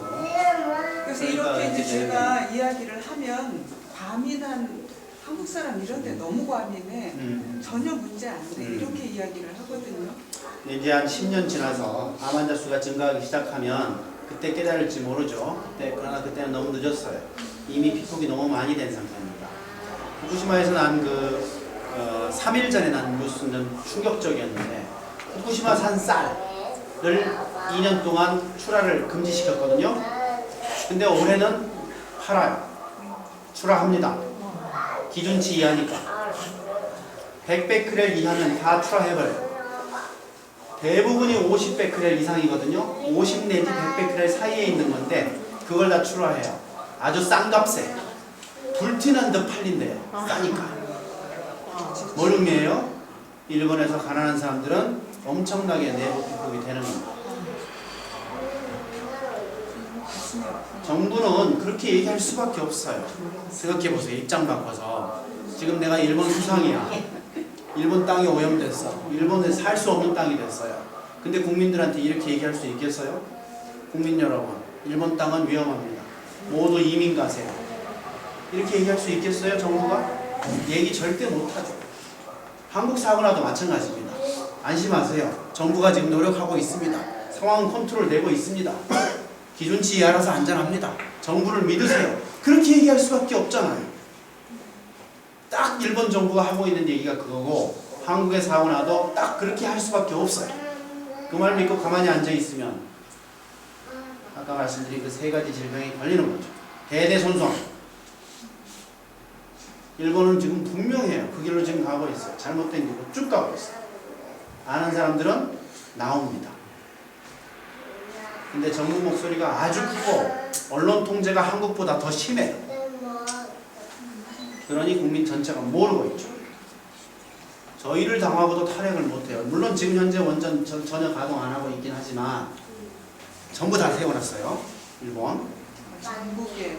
그래서 그러니까 이렇게 이제 이제 제가 이야기를 하면 과민한 한국 사람 이런데 너무 과민해. 전혀 문제 안 돼. 이렇게 이야기를 하거든요. 이제 한 10년 지나서 암 환자 수가 증가하기 시작하면 그때 깨달을지 모르죠. 그러나 그때는 너무 늦었어요. 이미 피폭이 너무 많이 된 상태입니다. 후쿠시마에서 난 3일 전에 난 뉴스는 좀 충격적이었는데 후쿠시마 산 쌀을 2년 동안 출하를 금지시켰거든요. 근데 올해는 팔아요. 출하합니다. 기준치 이하니까. 100베크렐 이하면 다 출하해버려요. 대부분이 50베크렐 이상이거든요. 50 내지 100베크렐 사이에 있는 건데 그걸 다 출하해요. 아주 싼 값에 불티난 듯 팔린대요. 싸니까. 뭘 의미해요? 일본에서 가난한 사람들은 엄청나게 내부 피폭이 되는 겁니다. 정부는 그렇게 얘기할 수밖에 없어요. 생각해보세요. 입장 바꿔서. 지금 내가 일본 수상이야. 일본 땅이 오염됐어. 일본에 살 수 없는 땅이 됐어요. 근데 국민들한테 이렇게 얘기할 수 있겠어요? 국민 여러분, 일본 땅은 위험합니다. 모두 이민 가세요. 이렇게 얘기할 수 있겠어요, 정부가? 얘기 절대 못하죠. 한국 사고나도 마찬가지입니다. 안심하세요. 정부가 지금 노력하고 있습니다. 상황은 컨트롤되고 있습니다. 기준치 이하라서 안전합니다. 정부를 믿으세요. 그렇게 얘기할 수밖에 없잖아요. 딱 일본 정부가 하고 있는 얘기가 그거고 한국에 사고 나도 딱 그렇게 할 수밖에 없어요. 그 말 믿고 가만히 앉아있으면 아까 말씀드린 그 세 가지 질병에 걸리는 거죠. 대대손손. 일본은 지금 분명해요. 그 길로 지금 가고 있어요. 잘못된 길로 쭉 가고 있어요. 아는 사람들은 나옵니다. 근데 정부 목소리가 아주 크고 언론 통제가 한국보다 더 심해요. 그러니 국민 전체가 모르고 있죠. 저희를 당하고도 탈핵을 못해요. 물론 지금 현재 원전 전혀 가동 안 하고 있긴 하지만 전부 다 세워놨어요. 일본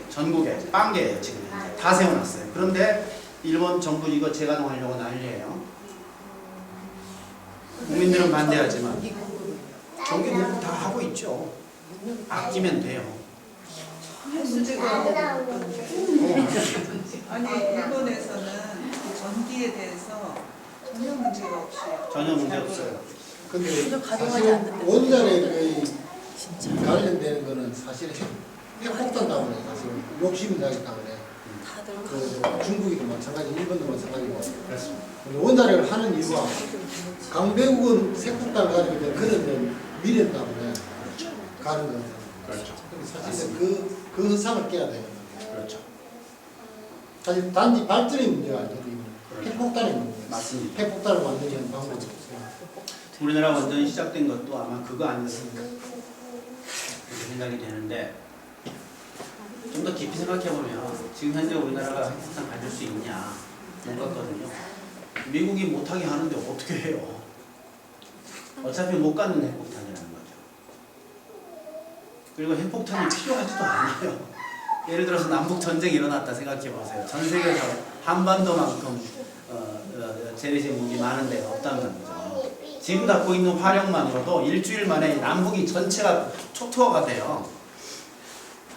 전국에 빵개예요. 지금 다 세워놨어요. 그런데 일본 정부 이거 재가동하려고 난리예요. 국민들은 반대하지만 전기 공급 다 하고 있죠. 아끼면 돼요. 아니 일본에서는 그 전기에 대해서 전혀 문제가 없이 전혀 문제 없어요. 근데 사실 원자력의 관련되는 거는 사실 핵폭탄 때문에 사실 욕심이 나기 때문에 그 중국이도 마찬가지, 일본도 마찬가지고 그렇습니다. 원자력을 하는 이유가 강대국은 핵폭탄을 가지고 있는 그런 미래 때문에 가는 거죠. 그렇죠. 사실 그 현상을 깨야 되는 거예요. 그렇죠. 사실 단지 발전의 문제가 아니고 그렇죠. 핵폭탄의 문제예요. 맞습니다. 핵폭탄을 만드는 방법이 없어요. 우리나라 원전이 시작된 것도 아마 그거 아니었을까 그렇게 생각이 되는데 좀 더 깊이 생각해보면 지금 현재 우리나라가 핵폭탄 가질 수 있냐 못 갔거든요. 미국이 못하게 하는데 어떻게 해요? 어차피 못 갖는 핵폭탄이라는 거죠. 그리고 핵폭탄이 필요하지도 않아요. 예를 들어서 남북 전쟁이 일어났다 생각해보세요. 전 세계에서 한반도만큼 재래식 무기 많은 데가 없다는 거죠. 지금 갖고 있는 화력만으로도 일주일 만에 남북이 전체가 초토화가 돼요.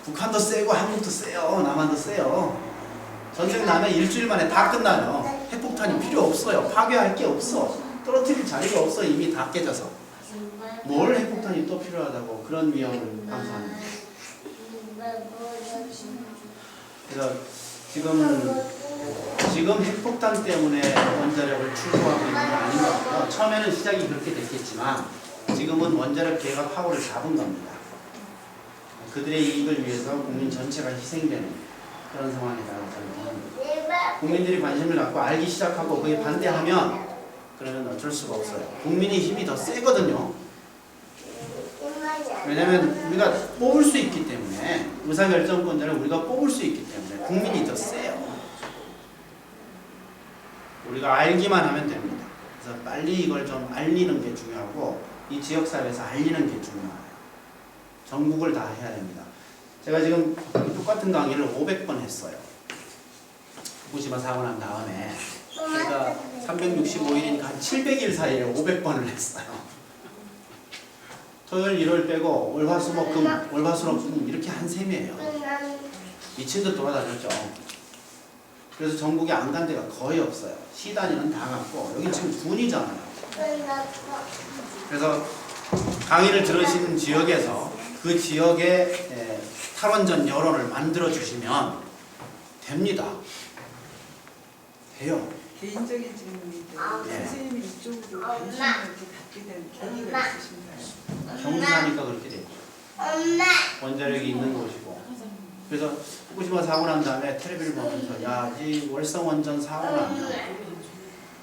북한도 세고 한국도 세요. 남한도 세요. 전쟁 나면 일주일 만에 다 끝나요. 핵폭탄이 필요 없어요. 파괴할 게 없어. 떨어뜨릴 자리가 없어. 이미 다 깨져서. 뭘 핵폭탄이 또 필요하다고 그런 위험을 감수합니다. 그래서 지금 핵폭탄 때문에 원자력을 출소하고 있는 게 아닌 것 같고요. 처음에는 시작이 그렇게 됐겠지만 지금은 원자력 개혁 파워를 잡은 겁니다. 그들의 이익을 위해서 국민 전체가 희생되는 그런 상황이라고 저는 봅니다. 국민들이 관심을 갖고 알기 시작하고 그게 반대하면 그러면 어쩔 수가 없어요. 국민의 힘이 더 세거든요. 왜냐하면 우리가 뽑을 수 있기 때문에 의사결정권자를 우리가 뽑을 수 있기 때문에 국민이 더 세요. 우리가 알기만 하면 됩니다. 그래서 빨리 이걸 좀 알리는 게 중요하고 이 지역사회에서 알리는 게 중요해요. 전국을 다 해야 됩니다. 제가 지금 똑같은 강의를 500번 했어요. 후쿠시마 사고 난 다음에 제가 365일이니까 한 700일 사이에 500번을 했어요. 토요일, 일요일 빼고 월화수목금, 월화수목금 이렇게 한 셈이에요. 미친 듯 돌아다녔죠. 그래서 전국에 안 간 데가 거의 없어요. 시단위는 다 갔고 여기 지금 군이잖아요. 그래서 강의를 들으시는 지역에서 그 지역의 탈원전 여론을 만들어 주시면 됩니다. 돼요. 개인적인 질문인데 선생님이 이쪽으로 관심을 이렇게 갖게 된 계기가 있으신가요? 경주사니까 그렇게 됐죠. 원자력이 있는 곳이고. 그래서 후쿠시마 사고 난 다음에 텔레비를 보면서 야, 이 월성 원전 사고 났냐.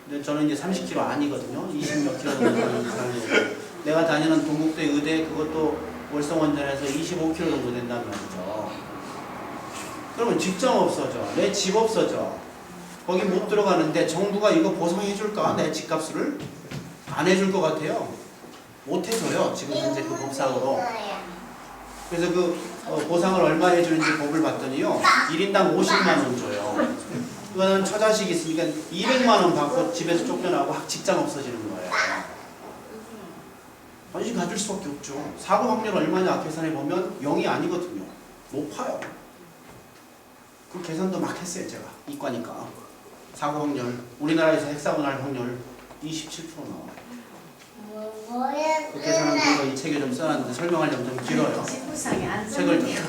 근데 저는 이제 30km 아니거든요. 20몇 km 되는 사람이고 내가 다니는 동국대 의대 그것도 월성원전에서 25km 정도 된다는 말이죠. 그러면 직장 없어져. 내 집 없어져. 거기 못 들어가는데 정부가 이거 보상해 줄까? 내 집값을? 안 해줄 것 같아요. 못 해줘요. 지금 현재 그 법상으로. 그래서 그 보상을 얼마 해주는지 법을 봤더니요. 1인당 50만 원 줘요. 그거는 처자식 있으니까 200만 원 받고 집에서 쫓겨나고 직장 없어지는 거예요. 관심 가질 수밖에 없죠. 사고 확률 얼마냐 계산해 보면 0이 아니거든요. 높아요. 그 계산도 막 했어요. 제가 이과니까. 사고 확률 우리나라에서 핵사고 날 확률 27% 나와요. 그 계산한 거 이 책에 좀 써놨는데 설명하려면 좀 길어요. 지구상에 안 책을 쓰는 좀.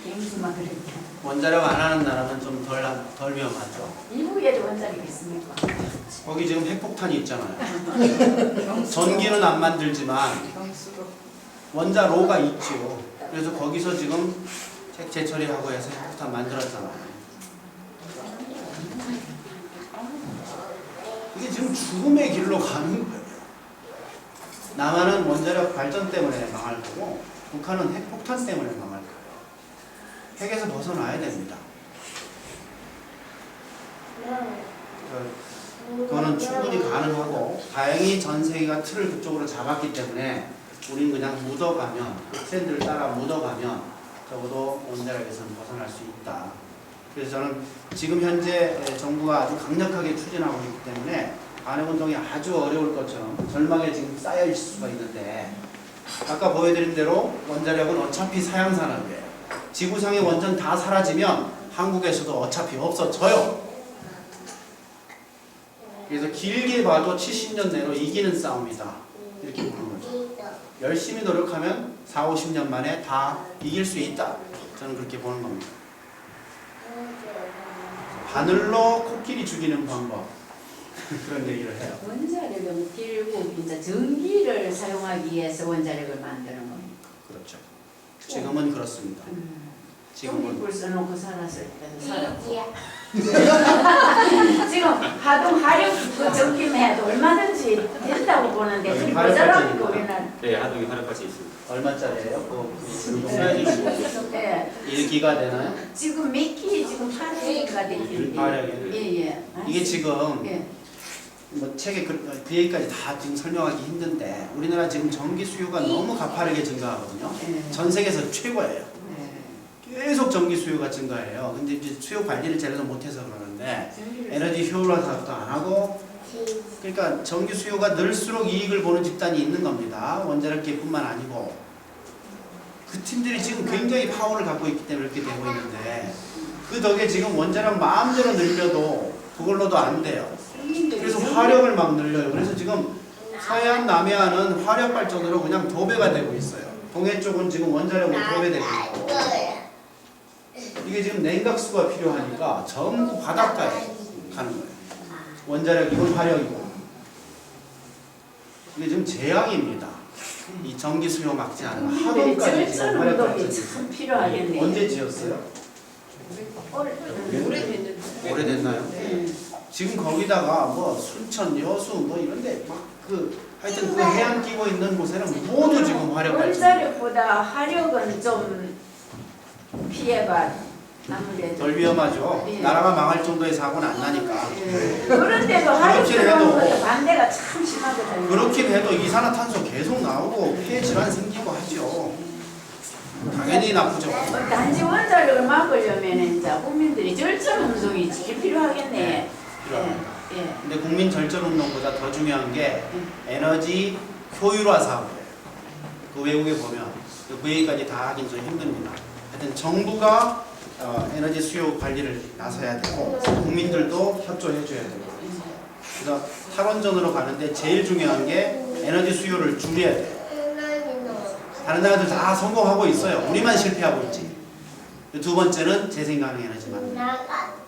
갱수만 그랬죠. 원자력 안 하는 나라는 좀 덜 위험하죠. 미국에도 원자력 있습니까? 거기 지금 핵폭탄이 있잖아요. 전기는 안 만들지만 경수로. 원자로가 있지요. 그래서 거기서 지금 핵 재처리하고 해서 핵폭탄 만들었잖아요. 이게 지금 죽음의 길로 가는 거예요. 남한은 원자력 발전 때문에 망할 거고 북한은 핵폭탄 때문에 망할 거예요. 핵에서 벗어나야 됩니다. 그거는 충분히 가능하고 다행히 전 세계가 틀을 그쪽으로 잡았기 때문에 우리는 그냥 묻어가면 그 트렌드를 따라 묻어가면 적어도 원자력에서는 벗어날 수 있다. 그래서 저는 지금 현재 정부가 아주 강력하게 추진하고 있기 때문에 반핵운동이 아주 어려울 것처럼 절망에 지금 쌓여 있을 수가 있는데 아까 보여드린 대로 원자력은 어차피 사양산업이에요. 지구상의 원전 다 사라지면 한국에서도 어차피 없어져요. 그래서 길게 봐도 70년 내로 이기는 싸움이다. 이렇게 보는 거죠. 열심히 노력하면 4, 50년 만에 다 이길 수 있다. 저는 그렇게 보는 겁니다. 바늘로 코끼리 죽이는 방법 그런 얘기를 해요. 원자력은 결국 이제 전기를 사용하기 위해서 원자력을 만드는 겁니다. 그렇죠. 지금은 그렇습니다. 지금은 전기불 써놓고 살았을 때도 살았고 지금 하동 하력 그 전기만 해도 얼마든지 된다고 보는데 여기 지금 화력 모자라니까 발전이니까. 우리는 네, 하동이 화력까지 있습니다. 얼마짜리예요? 그 네. 1기가 되나요? 지금 몇기 지금 8기가 되기 화력이. 예예 이게 지금 예. 뭐 책에 그 얘기까지 다 지금 설명하기 힘든데 우리나라 지금 전기 수요가 너무 가파르게 증가하거든요. 예. 전 세계에서 최고예요. 네. 계속 전기 수요가 증가해요. 근데 이제 수요 관리를 제대로 못해서 그러는데 에너지 효율화 사업도 안 하고 그러니까 전기 수요가 늘수록 이익을 보는 집단이 있는 겁니다. 원자력기뿐만 아니고 그 팀들이 지금 굉장히 파워를 갖고 있기 때문에 이렇게 되고 있는데 그 덕에 지금 원자력 마음대로 늘려도 그걸로도 안 돼요. 그래서 화력을 막 늘려요. 그래서 지금 서해안, 남해안은 화력 발전으로 그냥 도배가 되고 있어요. 동해 쪽은 지금 원자력으로 도배되고 있고 이게 지금 냉각수가 필요하니까 전부 바닷가에 가는 거예요. 원자력이고 화력이고 이게 지금 재앙입니다. 이 전기 수요 막지 않으면 하동까지 지금 화력 발전이 참 필요하겠네요. 언제 지었어요? 오래됐는데. 오래됐나요? 지금 거기다가 뭐 순천, 여수 뭐 이런데 막 그 하여튼 그 해안 끼고 있는 곳에는 모두 지금 화력 발전. 원자력보다 화력은 좀 피해가 아무래도 덜 위험하죠. 예. 나라가 망할 정도의 사고는 안 나니까. 그런데도 화력 그렇긴 들어오는 해도. 것도 반대가 참 심하거든요. 그렇긴 해도 이산화탄소 계속 나오고 피해 질환 생기고 하죠. 당연히 나쁘죠. 단지 원자력을 막으려면 이제 국민들이 절전 운동이 제일 필요하겠네. 필요합니다. 예. 근데 국민 절전 운동보다 더 중요한 게 에너지 효율화 사업이에요. 그 외국에 보면 그 얘기까지 다 하긴 좀 힘듭니다. 하여튼 정부가 에너지 수요 관리를 나서야 되고 국민들도 협조해줘야 되고 그래서 탈원전으로 가는데 제일 중요한 게 에너지 수요를 줄여야 돼요. 다른 나라들 다 성공하고 있어요. 우리만 실패하고 있지. 두 번째는 재생가능 에너지 만드는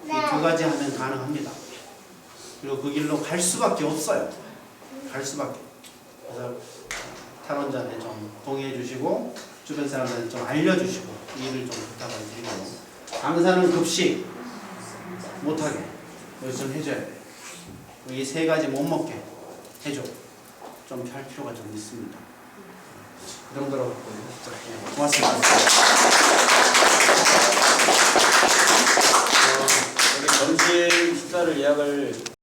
이 두 가지 하면 가능합니다. 그리고 그 길로 갈 수밖에 없어요. 갈 수밖에. 그래서 탈원전에 좀 동의해 주시고 주변 사람들한테 좀 알려주시고 이 일을 좀 부탁을 드리고 강사는 급식 못하게 여기 좀 해줘야 돼요. 이 세 가지 못 먹게 해줘. 좀 할 필요가 좀 있습니다. 그 정도로 보고요. 고맙습니다. 우리 점심 식사를 예약을